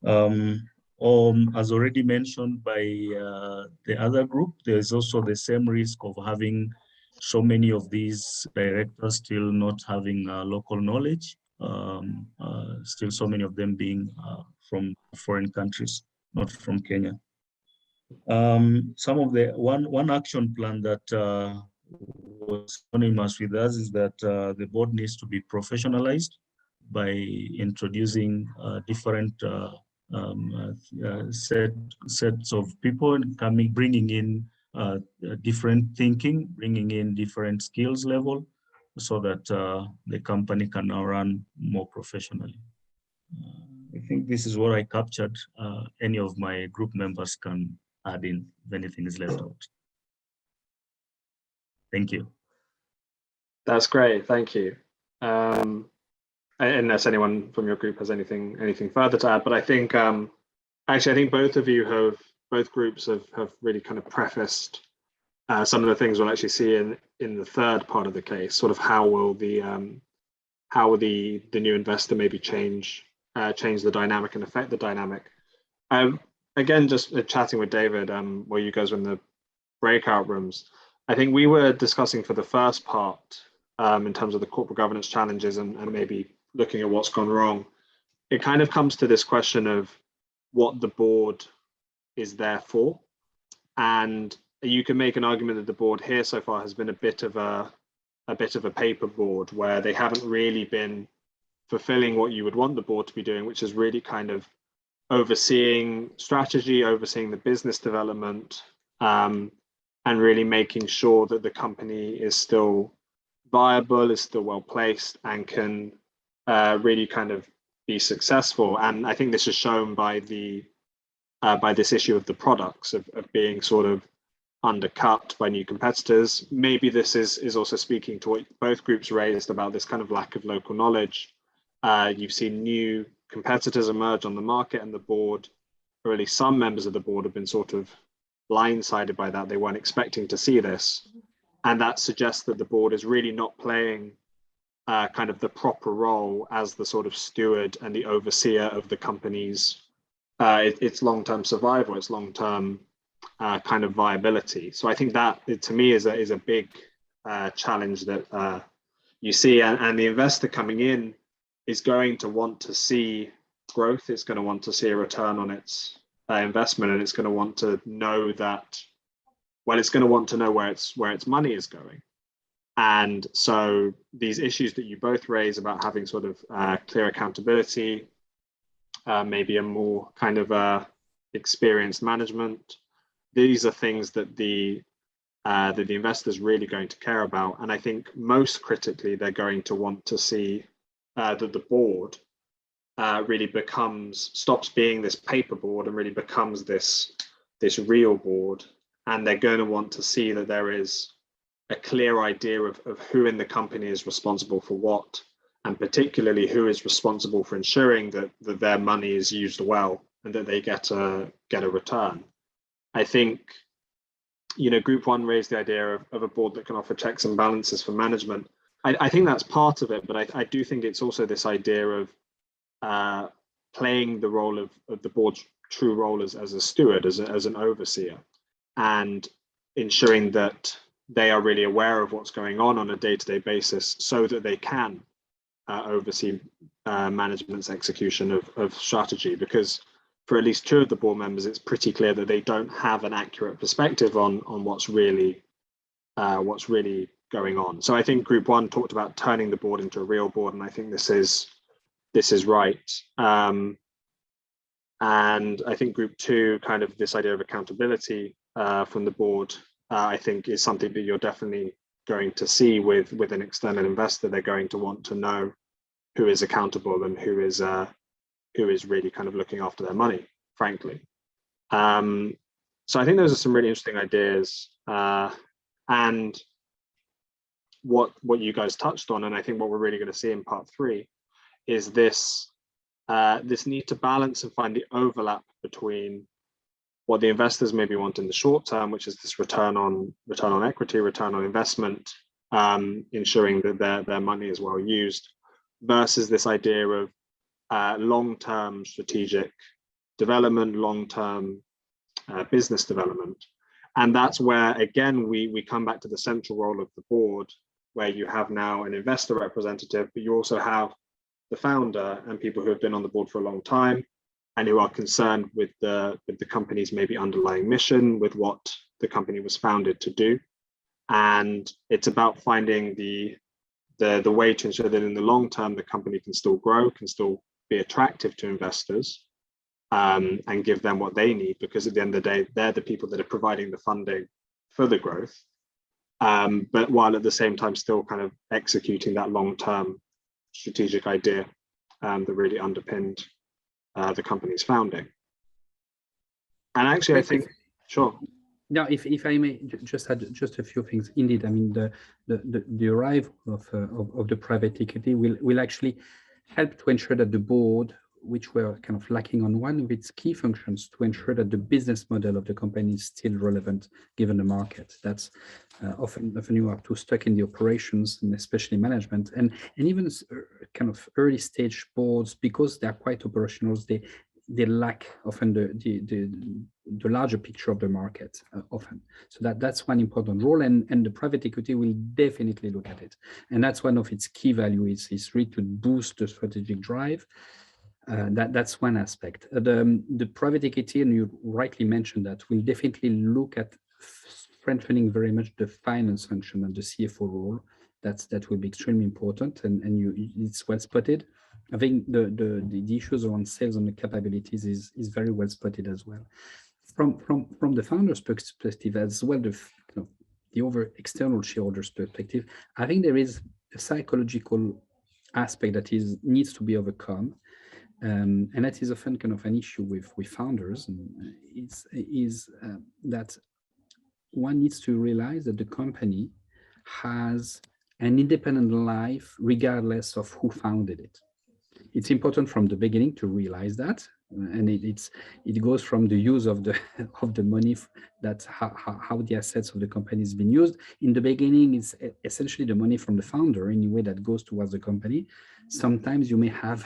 As already mentioned by the other group, there's also the same risk of having so many of these directors still not having local knowledge, still so many of them being from foreign countries, not from Kenya. Some of the one action plan that was anonymous with us is that the board needs to be professionalized by introducing different sets of people and bringing in different thinking, bringing in different skills level, so that the company can now run more professionally. I think this is what I captured. Any of my group members can add in if anything is left out. Thank you. That's great, thank you. Unless anyone from your group has anything further to add, but I think actually I think both groups have really kind of prefaced some of the things we'll actually see in the third part of the case. Sort of how will the new investor maybe change the dynamic and affect the dynamic. Again, just chatting with David, while you guys were in the breakout rooms, I think we were discussing for the first part in terms of the corporate governance challenges and maybe looking at what's gone wrong. It kind of comes to this question of what the board is there for, and you can make an argument that the board here so far has been a bit of a paper board, where they haven't really been fulfilling what you would want the board to be doing, which is really kind of overseeing strategy, overseeing the business development, and really making sure that the company is still viable, is still well placed, and can really kind of be successful. And I think this is shown by this issue of the products of being sort of undercut by new competitors. Maybe this is also speaking to what both groups raised about this kind of lack of local knowledge. You've seen new competitors emerge on the market, and the board, or at least some members of the board, have been sort of blindsided by that. They weren't expecting to see this. And that suggests that the board is really not playing kind of the proper role as the sort of steward and the overseer of the company's its long-term survival, its long-term kind of viability. So I think that, to me, is a big challenge that you see, and the investor coming in is going to want to see growth. It's going to want to see a return on its investment, and it's going to want to know that, well, it's going to want to know where its money is going. And so these issues that you both raise about having sort of clear accountability, maybe a more kind of experienced management, these are things that the investor is really going to care about. And I think most critically, they're going to want to see that the board really stops being this paper board and really becomes this real board. And they're going to want to see that there is a clear idea of who in the company is responsible for what, and particularly who is responsible for ensuring that their money is used well and that they get a return. I think, Group 1 raised the idea of a board that can offer checks and balances for management. I think that's part of it, but I do think it's also this idea of playing the role of the board's true role as a steward, as an overseer, and ensuring that they are really aware of what's going on a day-to-day basis so that they can oversee management's execution of strategy. Because for at least 2 of the board members, it's pretty clear that they don't have an accurate perspective on what's really going on. So I think Group 1 talked about turning the board into a real board, and I think this is right. And I think Group 2, kind of this idea of accountability from the board, I think is something that you're definitely going to see with an external investor. They're going to want to know who is accountable and who is really kind of looking after their money, frankly. So I think those are some really interesting ideas. And what you guys touched on, and I think what we're really going to see in part 3, is this need to balance and find the overlap between what the investors maybe want in the short term, which is this return on equity, return on investment, ensuring that their money is well used, versus this idea of long-term strategic development, long-term business development. And that's where, again, we come back to the central role of the board, where you have now an investor representative, but you also have the founder and people who have been on the board for a long time and who are concerned with the company's maybe underlying mission, with what the company was founded to do. And it's about finding the way to ensure that in the long term, the company can still grow, can still be attractive to investors, and give them what they need, because at the end of the day, they're the people that are providing the funding for the growth, but while at the same time still kind of executing that long-term strategic idea that really underpinned the company's founding. And actually, I think, sure. Now, if I may just add just a few things. Indeed, I mean, the arrival of the private equity will actually help to ensure that the board, which were kind of lacking on one of its key functions, to ensure that the business model of the company is still relevant given the market. That's often you are too stuck in the operations, and especially management, and even kind of early stage boards, because they're quite operational. They lack often the larger picture of the market often. So that's one important role, and the private equity will definitely look at it. And that's one of its key values, is really to boost the strategic drive. That's one aspect. The private equity, and you rightly mentioned that, will definitely look at strengthening very much the finance function and the CFO role. That will be extremely important, and it's well spotted. I think the issues around sales and the capabilities is very well spotted as well. From the founder's perspective, as well, the over external shareholders' perspective, I think there is a psychological aspect that needs to be overcome. And that is often kind of an issue with founders, and is that one needs to realize that the company has an independent life regardless of who founded it. It's important from the beginning to realize that, and it goes from the use of the money, that how the assets of the company has been used. In the beginning, it's essentially the money from the founder in a way that goes towards the company. Sometimes you may have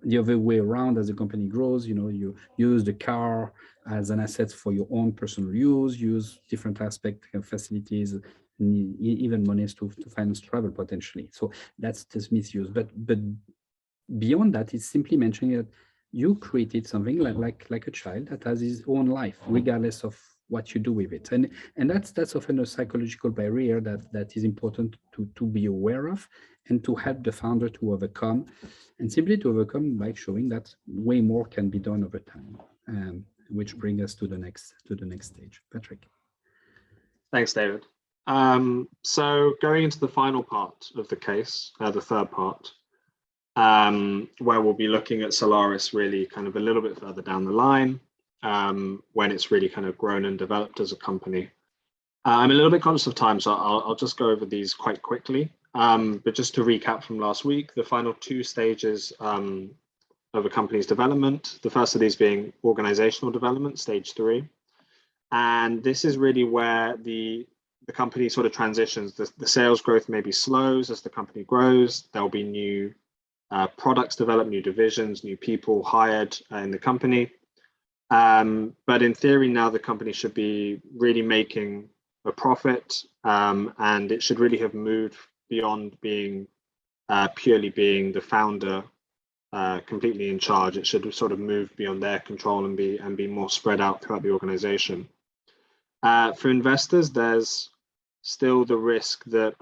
the other way around. As the company grows, you use the car as an asset for your own personal use different aspects of facilities, even monies to finance travel potentially. So that's this misuse. But beyond that, it's simply mentioning that you created something like a child that has his own life, regardless of what you do with it. And that's often a psychological barrier that is important to be aware of and to help the founder to overcome, and simply to overcome by showing that way more can be done over time, which brings us to the next stage. Patrick. Thanks, David. So going into the final part of the case, the third part, where we'll be looking at Solaris really kind of a little bit further down the line, when it's really kind of grown and developed as a company. I'm a little bit conscious of time, so I'll just go over these quite quickly. But just to recap from last week, the final two stages of a company's development, the first of these being organizational development, stage 3. And this is really where the company sort of transitions. The sales growth maybe slows as the company grows. There'll be new products developed, new divisions, new people hired in the company. But in theory, now the company should be really making a profit, and it should really have moved beyond being purely being the founder completely in charge. It should sort of move beyond their control and be more spread out throughout the organization. For investors, there's still the risk that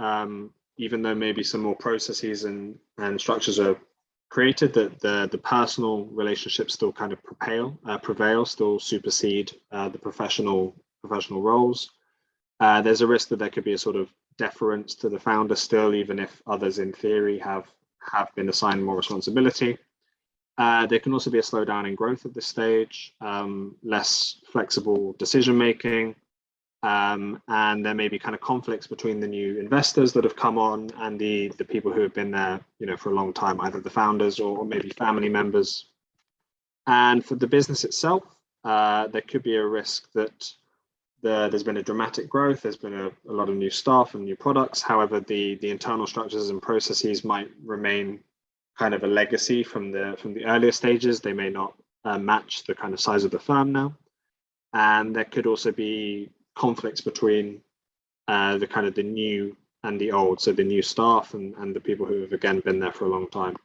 even though maybe some more processes and structures are created, that the personal relationships still kind of prevail, still supersede the professional roles. There's a risk that there could be a sort of deference to the founder still, even if others in theory have been assigned more responsibility. There can also be a slowdown in growth at this stage, less flexible decision making, and there may be kind of conflicts between the new investors that have come on and the people who have been there, for a long time, either the founders or maybe family members. And for the business itself, there could be a risk that there's been a dramatic growth. There's been a lot of new staff and new products. However, the internal structures and processes might remain kind of a legacy from the earlier stages. They may not match the kind of size of the firm now. And there could also be conflicts between the new and the old, so the new staff and the people who have again been there for a long time.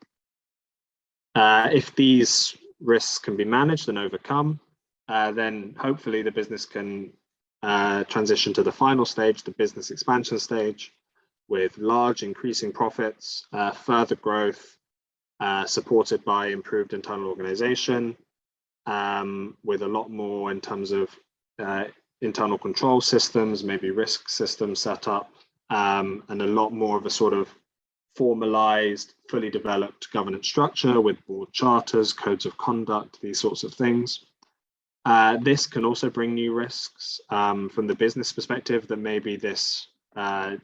If these risks can be managed and overcome, then hopefully the business can transition to the final stage, the business expansion stage, with large increasing profits, further growth, supported by improved internal organization, with a lot more in terms of internal control systems, maybe risk systems set up, and a lot more of a sort of formalized, fully developed governance structure with board charters, codes of conduct, these sorts of things. This can also bring new risks from the business perspective, that maybe this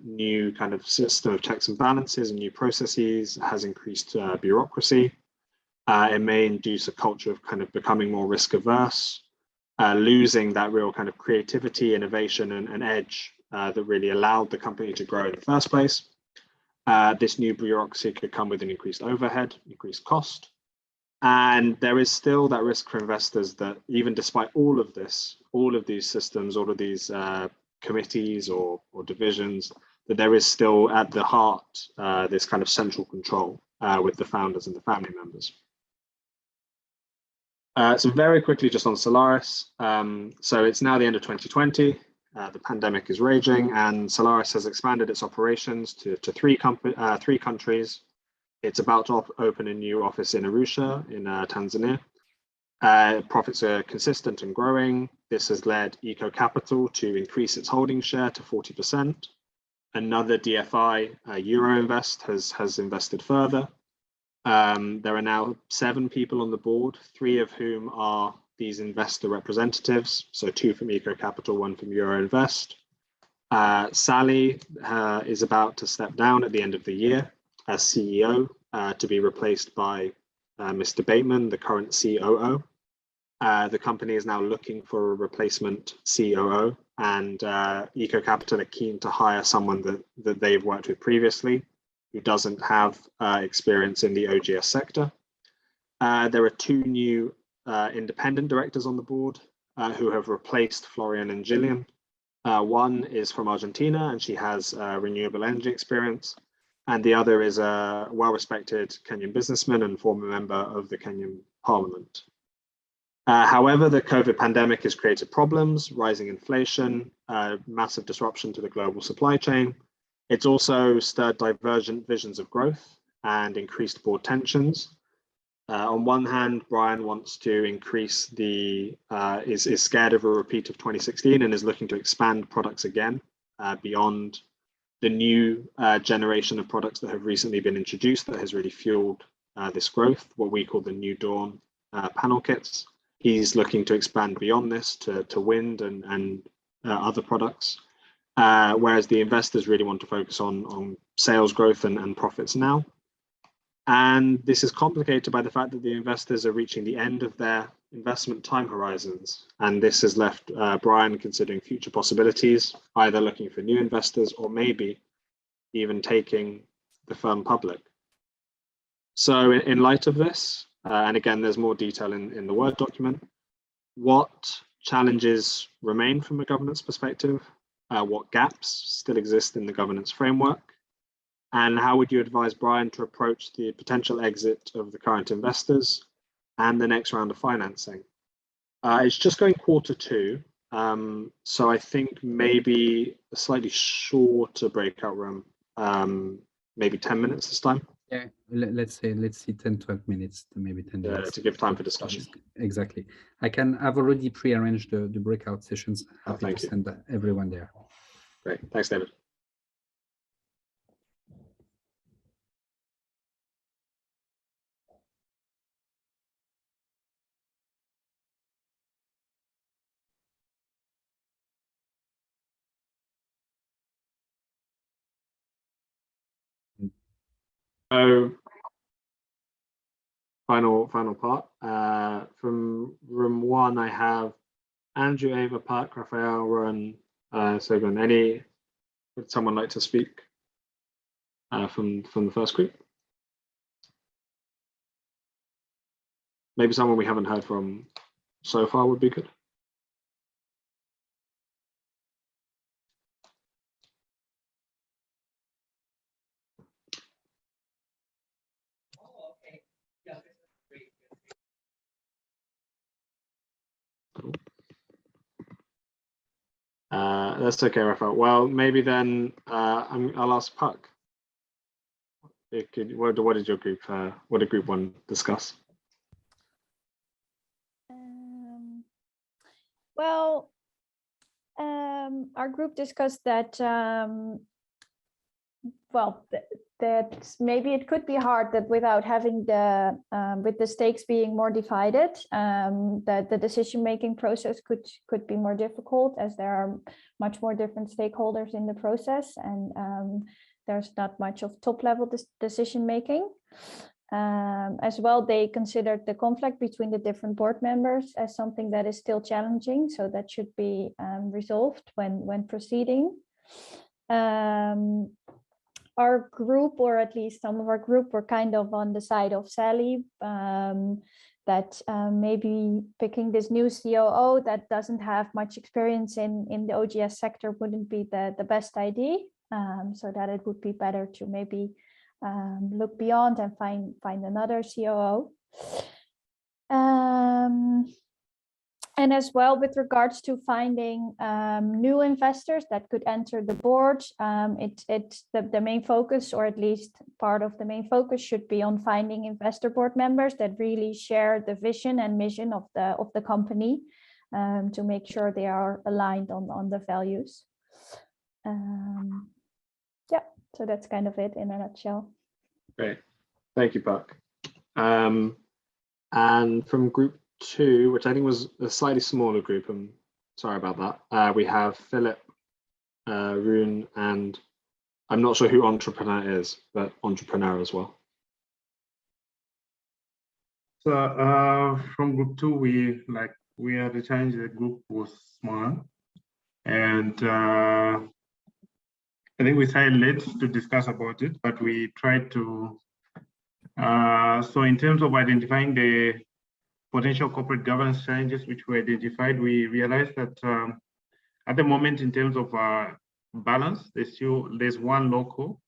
new kind of system of checks and balances and new processes has increased bureaucracy. It may induce a culture of kind of becoming more risk averse, losing that real kind of creativity, innovation, and edge that really allowed the company to grow in the first place. This new bureaucracy could come with an increased overhead, increased cost. And there is still that risk for investors that even despite all of this, all of these systems, all of these committees or divisions, that there is still at the heart this kind of central control with the founders and the family members. So very quickly just on Solaris. So it's now the end of 2020. The pandemic is raging, and Solaris has expanded its operations to three countries. It's about to open a new office in Arusha in Tanzania. Profits are consistent and growing. This has led Eco Capital to increase its holding share to 40%. Another DFI, Euroinvest, has invested further. There are now 7 people on the board, 3 of whom are these investor representatives. So 2 from Eco Capital, 1 from Euroinvest. Sally is about to step down at the end of the year as CEO, to be replaced by Mr. Bateman, the current COO. The company is now looking for a replacement COO, and Eco Capital are keen to hire someone that they've worked with previously, who doesn't have experience in the OGS sector. There are 2 new independent directors on the board who have replaced Florian and Gillian. One is from Argentina, and she has renewable energy experience. And the other is a well-respected Kenyan businessman and former member of the Kenyan Parliament. However, the COVID pandemic has created problems, rising inflation, massive disruption to the global supply chain. It's also stirred divergent visions of growth and increased board tensions. On one hand, Brian wants to increase is scared of a repeat of 2016 and is looking to expand products again beyond the new generation of products that have recently been introduced that has really fueled this growth, what we call the New Dawn panel kits. He's looking to expand beyond this to wind and other products, whereas the investors really want to focus on sales growth and profits now. And this is complicated by the fact that the investors are reaching the end of their investment time horizons. And this has left Brian considering future possibilities, either looking for new investors or maybe even taking the firm public. So in light of this, and again, there's more detail in the Word document, what challenges remain from a governance perspective? What gaps still exist in the governance framework? And how would you advise Brian to approach the potential exit of the current investors and the next round of financing? It's just going Q2, so I think maybe a slightly shorter breakout room, maybe 10 minutes this time. Yeah, let's see 10, 12 minutes, maybe 10 minutes. To give time for discussion. Exactly. I've already pre-arranged the breakout sessions. Happy to send everyone there. Great, thanks, David. So, final part. From room 1, I have Andrew, Ava, Park, Raphael, Rowan, Sogan. Would someone like to speak from the first group? Maybe someone we haven't heard from so far would be good. That's okay, Raphael. Well, maybe then I'll ask Puck. What did your group? What did Group 1 discuss? Well, our group discussed that. That maybe it could be hard that without having with the stakes being more divided, that the decision-making process could be more difficult, as there are much more different stakeholders in the process, and there's not much of top-level decision-making. As well, they considered the conflict between the different board members as something that is still challenging, so that should be resolved when proceeding. Our group, or at least some of our group, were kind of on the side of Sally, that maybe picking this new COO that doesn't have much experience in the OGS sector wouldn't be the best idea. So that it would be better to maybe look beyond and find another COO. And as well, with regards to finding new investors that could enter the board, the main focus, or at least part of the main focus, should be on finding investor board members that really share the vision and mission of the company, to make sure they are aligned on the values. Yeah, so that's kind of it in a nutshell. Great, thank you, Puck. And from Group 2, which I think was a slightly smaller group, I'm sorry about that. We have Philip, Rune, and I'm not sure who Entrepreneur is, but Entrepreneur as well. So from Group 2, we had to change. The group was small, and I think we started late to discuss about it, but we tried to. So in terms of identifying the potential corporate governance challenges which were identified, we realized that at the moment, in terms of balance, there's one local,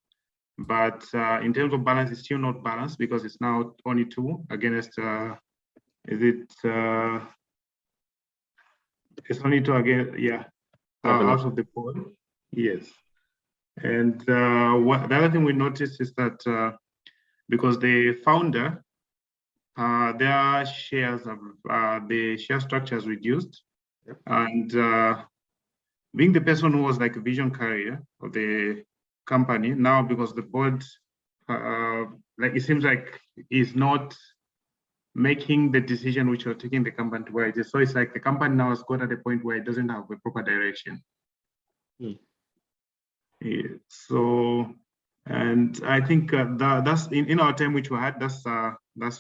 but in terms of balance, it's still not balanced because it's now only 2 against It's only two again, yeah, out of the poll. Yes. And the other thing we noticed is that because the founder, their shares have, the share structure has reduced. Yep. And being the person who was like a vision carrier of the company, now because the board, like it seems like is not making the decision which are taking the company to where it is. So it's like the company now has got at a point where it doesn't have a proper direction. Yeah, so, and I think that's in our time which we had, that's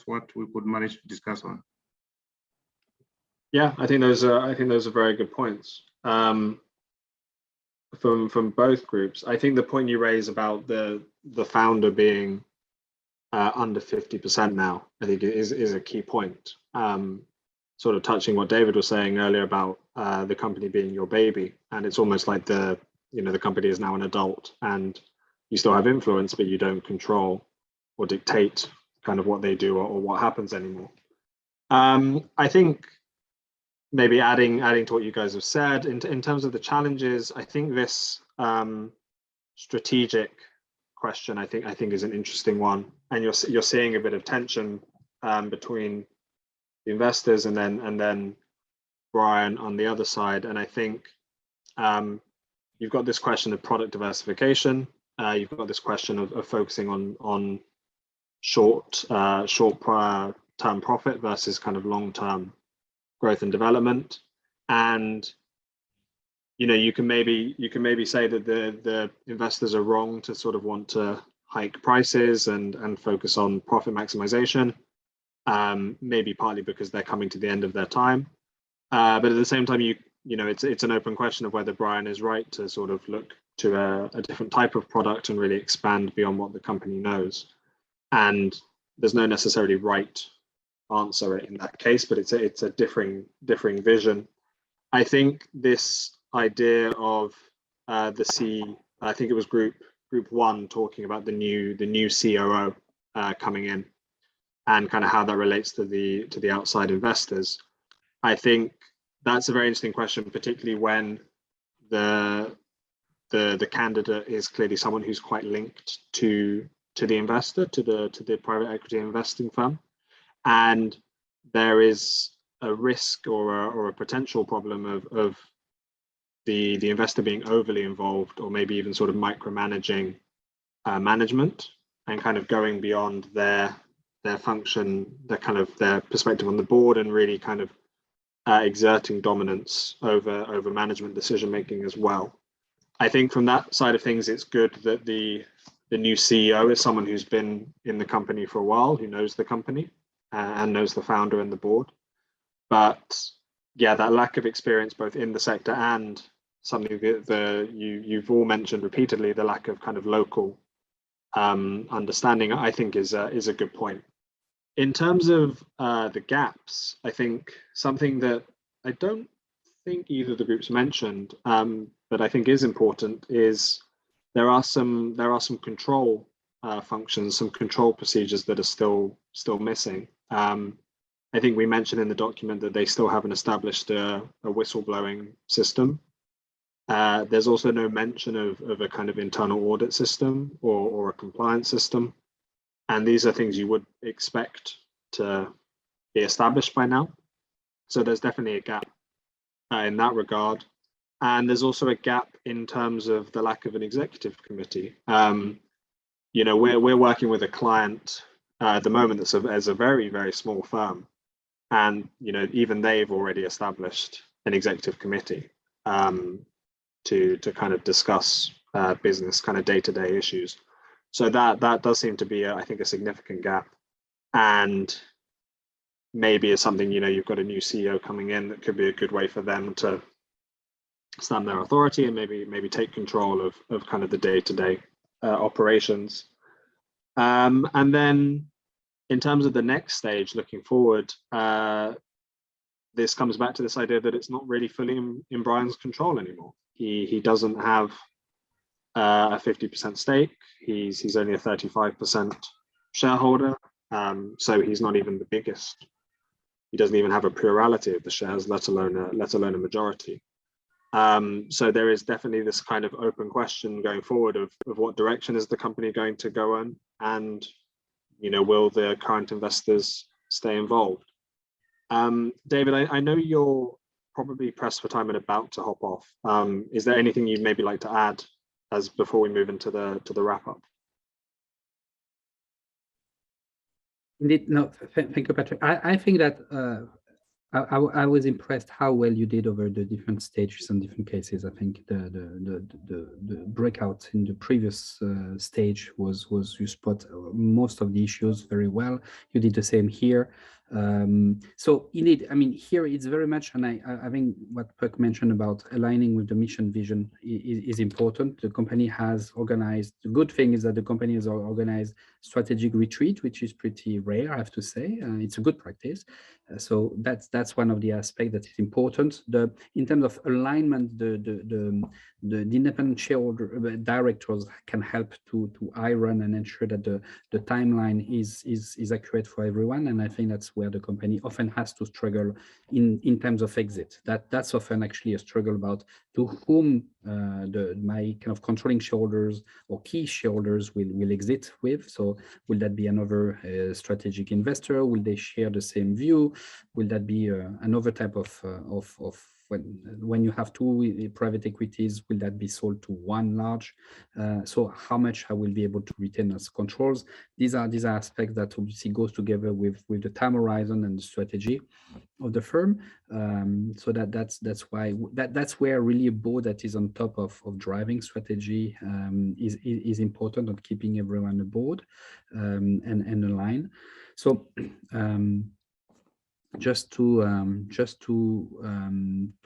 what we could manage to discuss on. Yeah, I think those are very good points from both groups. I think the point you raise about the founder being under 50% now, I think it is a key point. Sort of touching what David was saying earlier about the company being your baby, and it's almost like the company is now an adult, and you still have influence, but you don't control or dictate kind of what they do or what happens anymore. I think maybe adding to what you guys have said in terms of the challenges, I think this strategic question I think is an interesting one, and you're seeing a bit of tension between the investors and then Brian on the other side. And I think you've got this question of product diversification. You've got this question of focusing on short-term profit versus kind of long-term growth and development. And you can maybe say that the investors are wrong to sort of want to hike prices and focus on profit maximization, maybe partly because they're coming to the end of their time, but at the same time it's an open question of whether Brian is right to sort of look to a different type of product and really expand beyond what the company knows. And there's no necessarily right answer in that case, but it's a differing vision. I think this idea of I think it was group one talking about the new COO coming in and kind of how that relates to the outside investors. I think that's a very interesting question, particularly when the candidate is clearly someone who's quite linked to the investor, to the private equity investing firm, and there is a risk or a potential problem of the investor being overly involved, or maybe even sort of micromanaging management and kind of going beyond their function, their perspective on the board, and really kind of exerting dominance over management decision making as well. I think from that side of things, it's good that the new CEO is someone who's been in the company for a while, who knows the company and knows the founder and the board. But yeah, that lack of experience both in the sector and something that you've all mentioned repeatedly, the lack of kind of local understanding, I think is a good point. In terms of the gaps, I think something that I don't think either of the groups mentioned, but I think is important, is there are some control functions, some control procedures that are still missing. I think we mentioned in the document that they still haven't established a whistleblowing system. There's also no mention of a kind of internal audit system or a compliance system. And these are things you would expect to be established by now. So there's definitely a gap in that regard. And there's also a gap in terms of the lack of an executive committee. We're working with a client at the moment that's as a very, very small firm. And, even they've already established an executive committee to kind of discuss business kind of day-to-day issues. So that does seem to be, I think, a significant gap. And maybe it's something, you've got a new CEO coming in that could be a good way for them to stamp their authority and maybe take control of kind of the day-to-day operations. And then in terms of the next stage, looking forward, this comes back to this idea that it's not really fully in Brian's control anymore. He doesn't have a 50% stake. He's only a 35% shareholder. So he's not even the biggest he doesn't even have a plurality of the shares, let alone a majority. So there is definitely this kind of open question going forward of what direction is the company going to go in, and will the current investors stay involved? David, I know you're probably pressed for time and about to hop off. Is there anything you'd maybe like to add before we move into the wrap up? Indeed, no, thank you, Patrick. I think that I was impressed how well you did over the different stages and different cases. I think the breakout in the previous stage was you spot most of the issues very well. You did the same here. So indeed, I mean, here it's very much, and I think what Puck mentioned about aligning with the mission vision is important. The company has organized, the good thing is that the company has organized strategic retreat, which is pretty rare, I have to say. It's a good practice. So that's one of the aspects that is important. In terms of alignment, the independent shareholder directors can help to iron and ensure that the timeline is accurate for everyone. And I think that's where the company often has to struggle in terms of exit. That's often actually a struggle about to whom my kind of controlling shareholders or key shareholders will exit with. So will that be another strategic investor? Will they share the same view? Will that be another type of when you have two private equities, will that be sold to one large? So how much I will be able to retain as controls? These are aspects that obviously goes together with the time horizon and the strategy of the firm. So that's where really a board that is on top of driving strategy is important, on keeping everyone aboard and aligned. So just to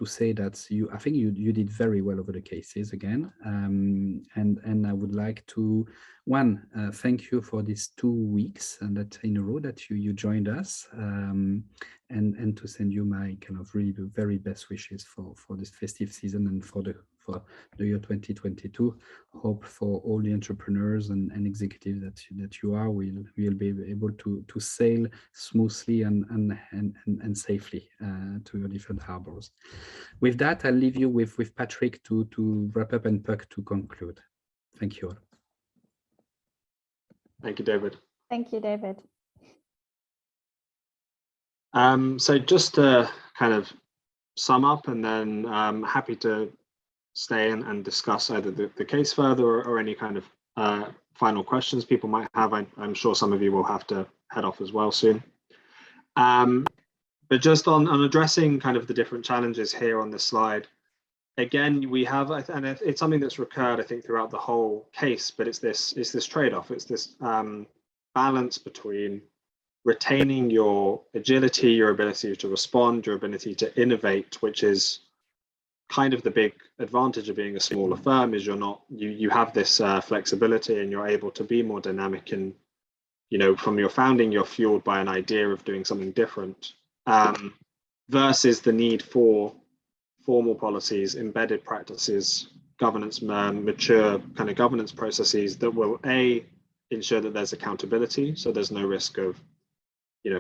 say that I think you did very well over the cases again, and I would like to thank you for these 2 weeks and that in a row that you joined us, and to send you my kind of really the very best wishes for this festive season and for the year 2022. Hope for all the entrepreneurs and executives that you are will be able to sail smoothly and safely to your different harbors. With that, I'll leave you with Patrick to wrap up and Puck to conclude. Thank you all. Thank you, David. Thank you, David. So just to kind of sum up, and then I'm happy to stay in and discuss either the case further or any kind of final questions people might have. I'm sure some of you will have to head off as well soon. But just on addressing kind of the different challenges here on this slide, again, we have, and it's something that's recurred, I think, throughout the whole case, but it's this trade-off. It's this balance between retaining your agility, your ability to respond, your ability to innovate, which is kind of the big advantage of being a smaller firm, is you have this flexibility and you're able to be more dynamic, and from your founding you're fueled by an idea of doing something different, versus the need for formal policies, embedded practices, governance, mature kind of governance processes that will ensure that there's accountability, so there's no risk of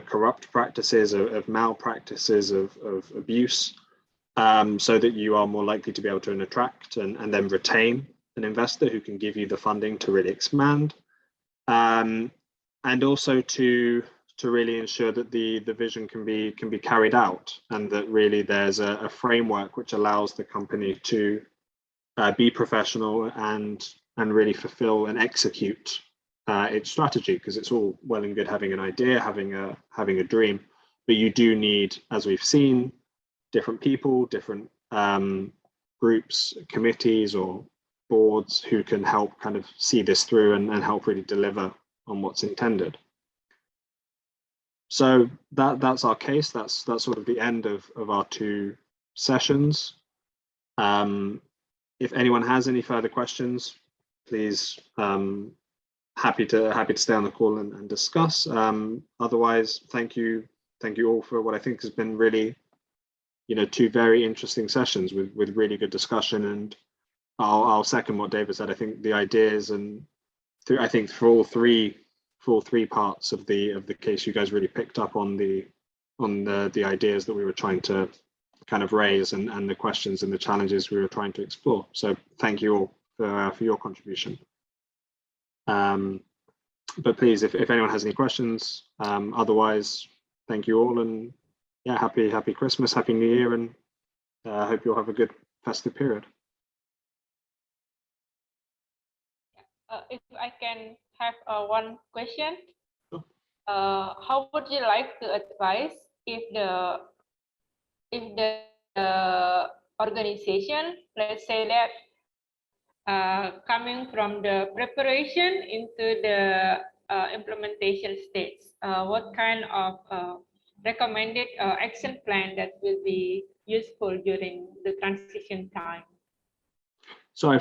corrupt practices, of malpractices, of abuse, so that you are more likely to be able to attract and then retain an investor who can give you the funding to really expand, and also to really ensure that the vision can be carried out, and that really there's a framework which allows the company to be professional and really fulfill and execute its strategy, because it's all well and good having an idea, having a dream, but you do need, as we've seen, different people, different groups, committees or boards who can help kind of see this through and help really deliver on what's intended. So that's our case. That's sort of the end of our 2 sessions. If anyone has any further questions, please, happy to stay on the call and discuss. Otherwise, thank you all for what I think has been really 2 very interesting sessions with really good discussion. And I'll second what David said. I think the ideas and I think for all three parts of the case, you guys really picked up on the the ideas that we were trying to kind of raise and the questions and the challenges we were trying to explore. So thank you all for your contribution. But please, if anyone has any questions, otherwise, thank you all, and yeah, happy Christmas, happy New Year, and I hope you'll have a good festive period. If I can have one question, Sure. How would you like to advise if the organization, let's say that coming from the preparation into the implementation stage, what kind of recommended action plan that will be useful during the transition time? Sorry,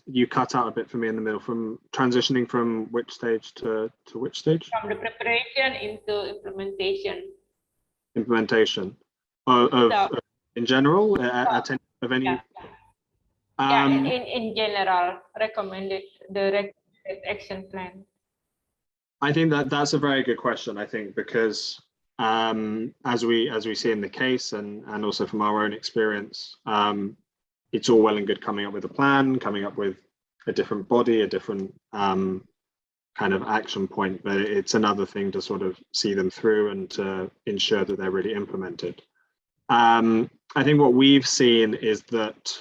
you cut out a bit for me in the middle. From transitioning from which stage to which stage? From the preparation into implementation. Implementation in general of any. Yeah. In general, recommended action plan. I think that's a very good question. I think because as we see in the case and also from our own experience, it's all well and good coming up with a plan, coming up with a different body, a different kind of action point, but it's another thing to sort of see them through and to ensure that they're really implemented. I think what we've seen is that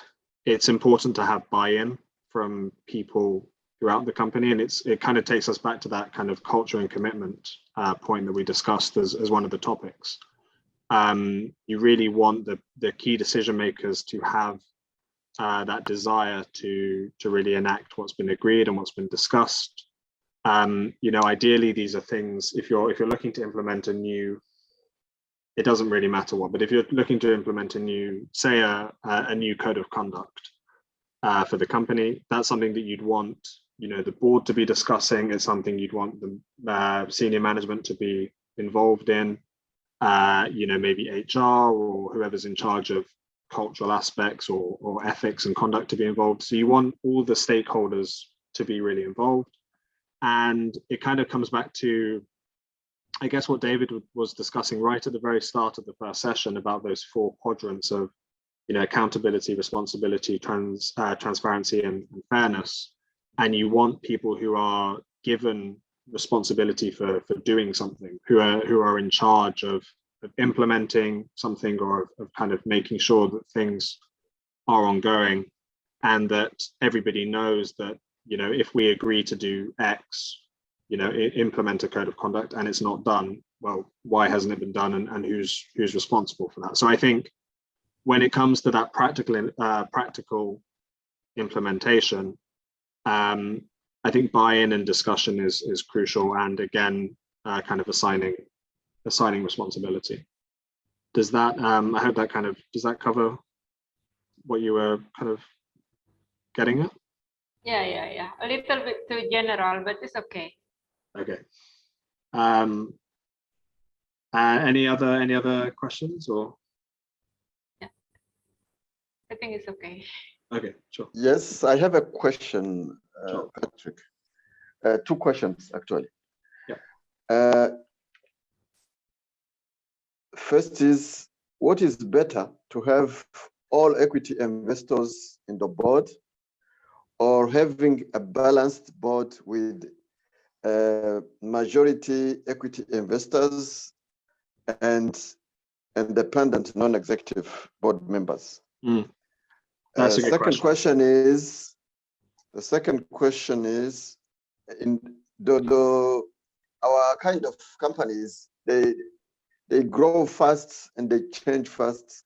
it's important to have buy-in from people throughout the company, and it kind of takes us back to that kind of culture and commitment point that we discussed as one of the topics. You really want the key decision makers to have that desire to really enact what's been agreed and what's been discussed. Ideally, these are things, if you're looking to implement a new, it doesn't really matter what, but if you're looking to implement a new, say a new code of conduct for the company, that's something that you'd want, the board to be discussing. It's something you'd want the senior management to be involved in, maybe HR or whoever's in charge of cultural aspects or ethics and conduct to be involved. So you want all the stakeholders to be really involved. And it kind of comes back to, I guess, what David was discussing right at the very start of the first session about those 4 quadrants of, accountability, responsibility, transparency, and fairness. And you want people who are given responsibility for doing something, who are in charge of implementing something or of kind of making sure that things are ongoing, and that everybody knows that, if we agree to do X, implement a code of conduct and it's not done, well, why hasn't it been done, and who's responsible for that? So I think when it comes to that practical implementation, I think buy-in and discussion is crucial, and again, kind of assigning responsibility. Does that I hope that does that cover what you were kind of getting at? Yeah. A little bit too general, but it's okay. Okay. Any other questions or? Yeah. I think it's okay. Okay, sure. Yes, I have a question, Sure. Patrick. 2 questions actually. Yeah. First is, what is better, to have all equity investors in the board, or having a balanced board with majority equity investors and independent non-executive board members? That's a good second question. The second question is, in our kind of companies, they grow fast and they change fast,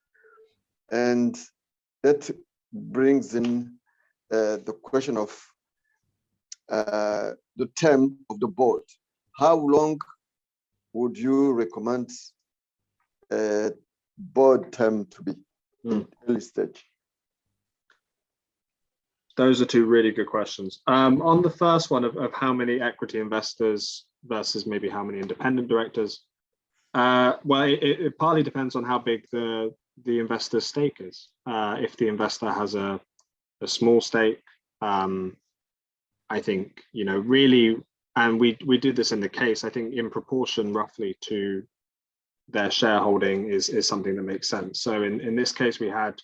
and that brings in the question of the term of the board. How long would you recommend a board term to be in early stage? Those are 2 really good questions. On the first one of how many equity investors versus maybe how many independent directors, well, it partly depends on how big the investor's stake is. If the investor has a small stake, I think, really, and we did this in the case, I think in proportion roughly to their shareholding is something that makes sense. So in this case, we had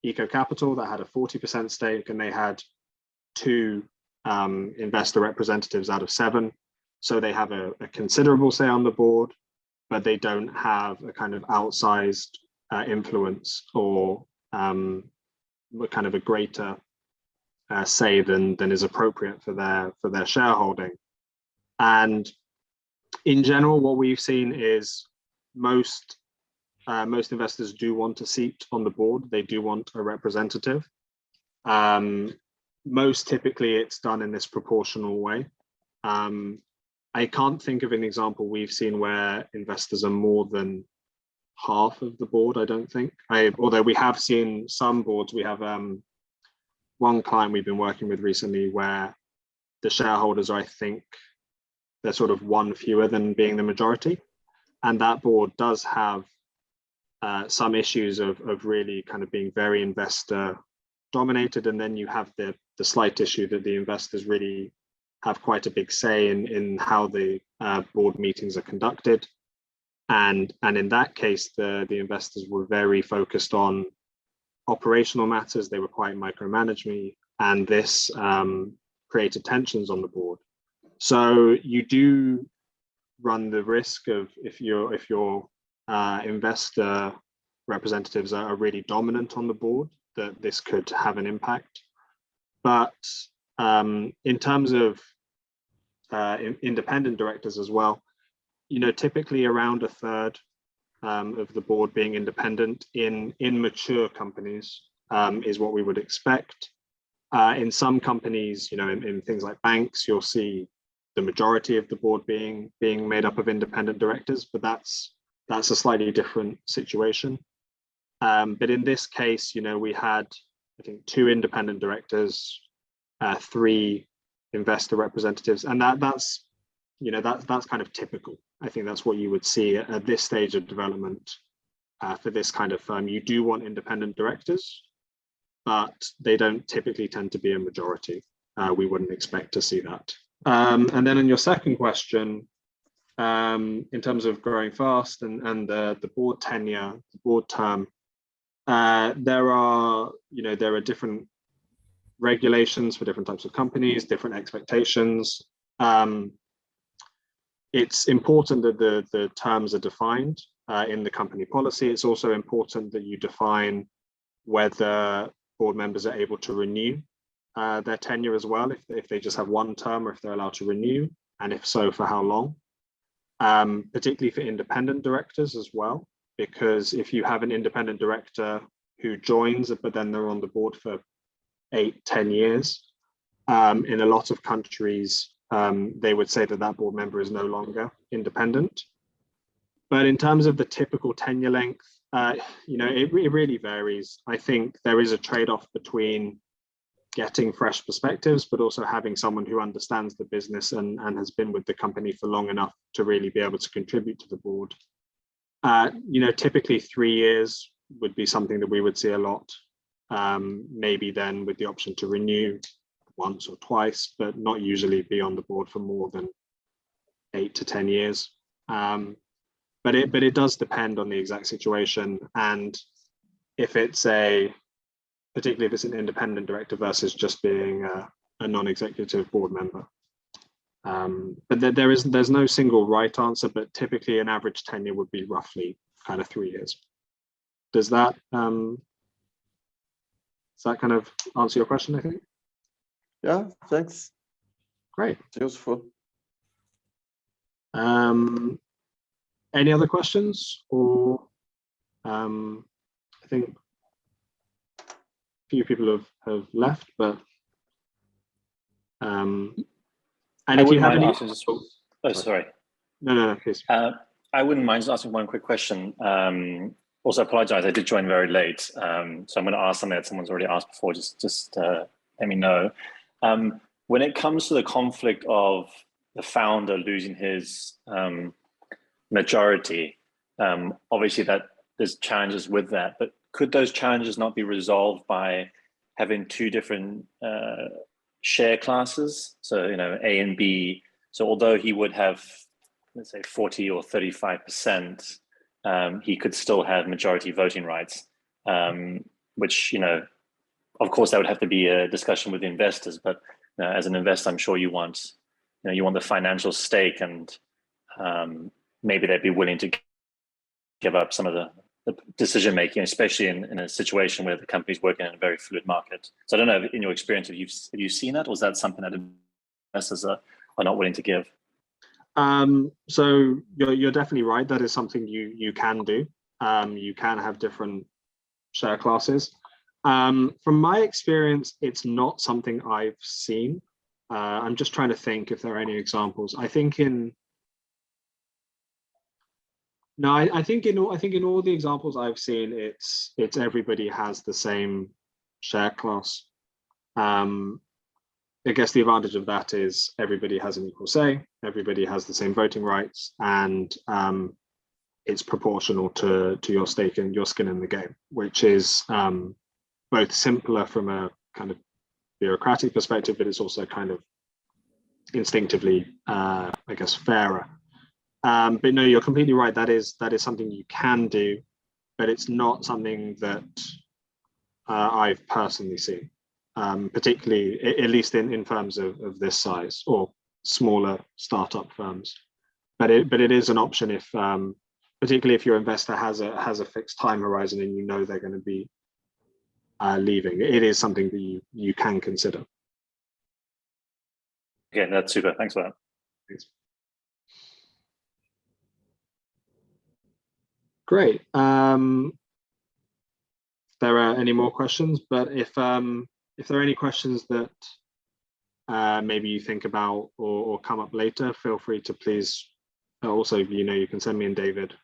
Eco Capital that had a 40% stake, and they had 2 investor representatives out of 7. So they have a considerable say on the board, but they don't have a kind of outsized influence or kind of a greater say than is appropriate for their shareholding. And in general, what we've seen is most investors do want a seat on the board. They do want a representative. Most typically, it's done in this proportional way. I can't think of an example we've seen where investors are more than half of the board, I don't think. Although we have seen some boards. We have one client we've been working with recently where the shareholders are, I think, they're sort of 1 fewer than being the majority. And that board does have some issues of really kind of being very investor dominated. And then you have the slight issue that the investors really have quite a big say in how the board meetings are conducted. And in that case, the investors were very focused on operational matters. They were quite micromanagement, and this created tensions on the board. So you do run the risk of, if your investor representatives are really dominant on the board, that this could have an impact. But in terms of independent directors as well, typically around 1/3 of the board being independent in mature companies is what we would expect. In some companies, in things like banks, you'll see the majority of the board being made up of independent directors, but that's a slightly different situation. But in this case, we had, I think, 2 independent directors, 3 investor representatives, and that's kind of typical. I think that's what you would see at this stage of development for this kind of firm. You do want independent directors, but they don't typically tend to be a majority. We wouldn't expect to see that. And then on your second question, in terms of growing fast and the board tenure, the board term, there are different regulations for different types of companies, different expectations. It's important that the terms are defined in the company policy. It's also important that you define whether board members are able to renew their tenure as well, if they just have 1 term, or if they're allowed to renew, and if so, for how long. Particularly for independent directors as well, because if you have an independent director who joins, but then they're on the board for 8-10 years, in a lot of countries, they would say that board member is no longer independent. But in terms of the typical tenure length, it really varies. I think there is a trade-off between getting fresh perspectives, but also having someone who understands the business and has been with the company for long enough to really be able to contribute to the board. Typically 3 years would be something that we would see a lot. Maybe then with the option to renew once or twice, but not usually be on the board for more than 8 to 10 years. But it does depend on the exact situation, and particularly if it's an independent director versus just being a non-executive board member. But there's no single right answer, but typically an average tenure would be roughly kind of 3 years. Does that kind of answer your question, I think? Yeah, thanks. Great. Useful. Any other questions? Or I think a few people have left, but and if you have any... sorry. No, please. I wouldn't mind just asking one quick question. Also, I apologize, I did join very late, so I'm going to ask something that someone's already asked before. Just let me know. When it comes to the conflict of the founder losing his majority, obviously that there's challenges with that, but could those challenges not be resolved by having 2 different share classes? So, A and B. So although he would have, let's say, 40 or 35%, he could still have majority voting rights, which, you know, of course, that would have to be a discussion with the investors. But as an investor, I'm sure you want, you know, you want the financial stake, and maybe they'd be willing to give up some of the decision making, especially in a situation where the company's working in a very fluid market. So I don't know, in your experience, have you seen that, or is that something that investors are not willing to give? So you're definitely right. That is something you can do. You can have different share classes. From my experience, it's not something I've seen. I'm just trying to think if there are any examples. I think in all the examples I've seen, it's everybody has the same share class. I guess the advantage of that is everybody has an equal say, everybody has the same voting rights, and it's proportional to your stake and your skin in the game, which is both simpler from a kind of bureaucratic perspective, but it's also kind of instinctively, I guess, fairer. But no, you're completely right. That is something you can do, but it's not something that I've personally seen. Particularly, at least in firms of this size or smaller startup firms, but it is an option if, particularly if your investor has a fixed time horizon and you know they're going to be leaving. It is something that you can consider. Okay, that's super. Thanks for that. Thanks. Great. If there are any more questions, but if there are any questions that maybe you think about or come up later, feel free to please also, you know, you can send me and David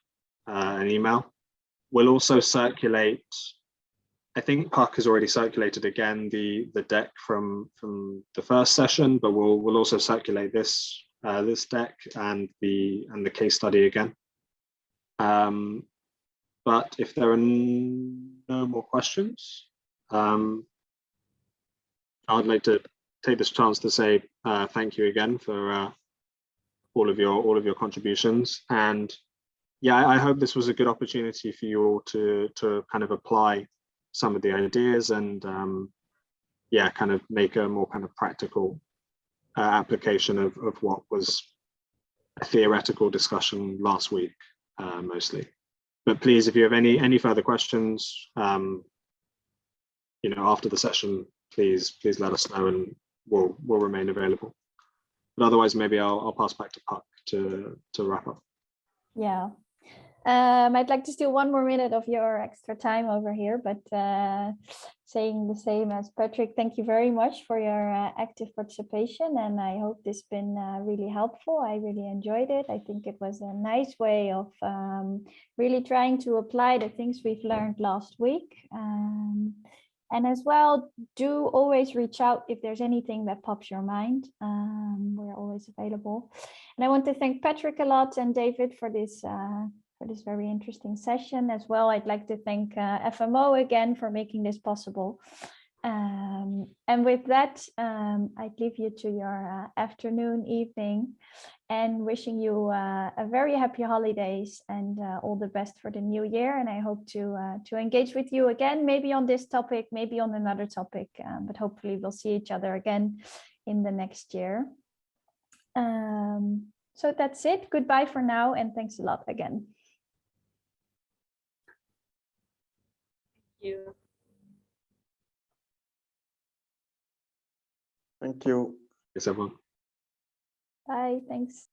an email. We'll also circulate, I think Puck has already circulated again the deck from the first session, but we'll also circulate this deck and the case study again. But if there are no more questions, I'd like to take this chance to say thank you again for all of your contributions, and yeah, I hope this was a good opportunity for you all to kind of apply some of the ideas and yeah, kind of make a more kind of practical application of what was a theoretical discussion last week mostly. But please, if you have any further questions, you know, after the session, please let us know, and we'll remain available. But otherwise, maybe I'll pass back to Puck to wrap up. Yeah. I'd like to steal one more minute of your extra time over here, but saying the same as Patrick, thank you very much for your active participation, and I hope this has been really helpful. I really enjoyed it. I think it was a nice way of really trying to apply the things we've learned last week. And as well, do always reach out if there's anything that pops your mind. We're always available. And I want to thank Patrick a lot and David for this very interesting session as well. I'd like to thank FMO again for making this possible. And with that, I'd leave you to your afternoon, evening, and wishing you a very happy holidays and all the best for the new year. And I hope to engage with you again, maybe on this topic, maybe on another topic, but hopefully we'll see each other again in the next year. So that's it. Goodbye for now, and thanks a lot again. Thank you. Thank you. Thanks, everyone. Bye. Thanks.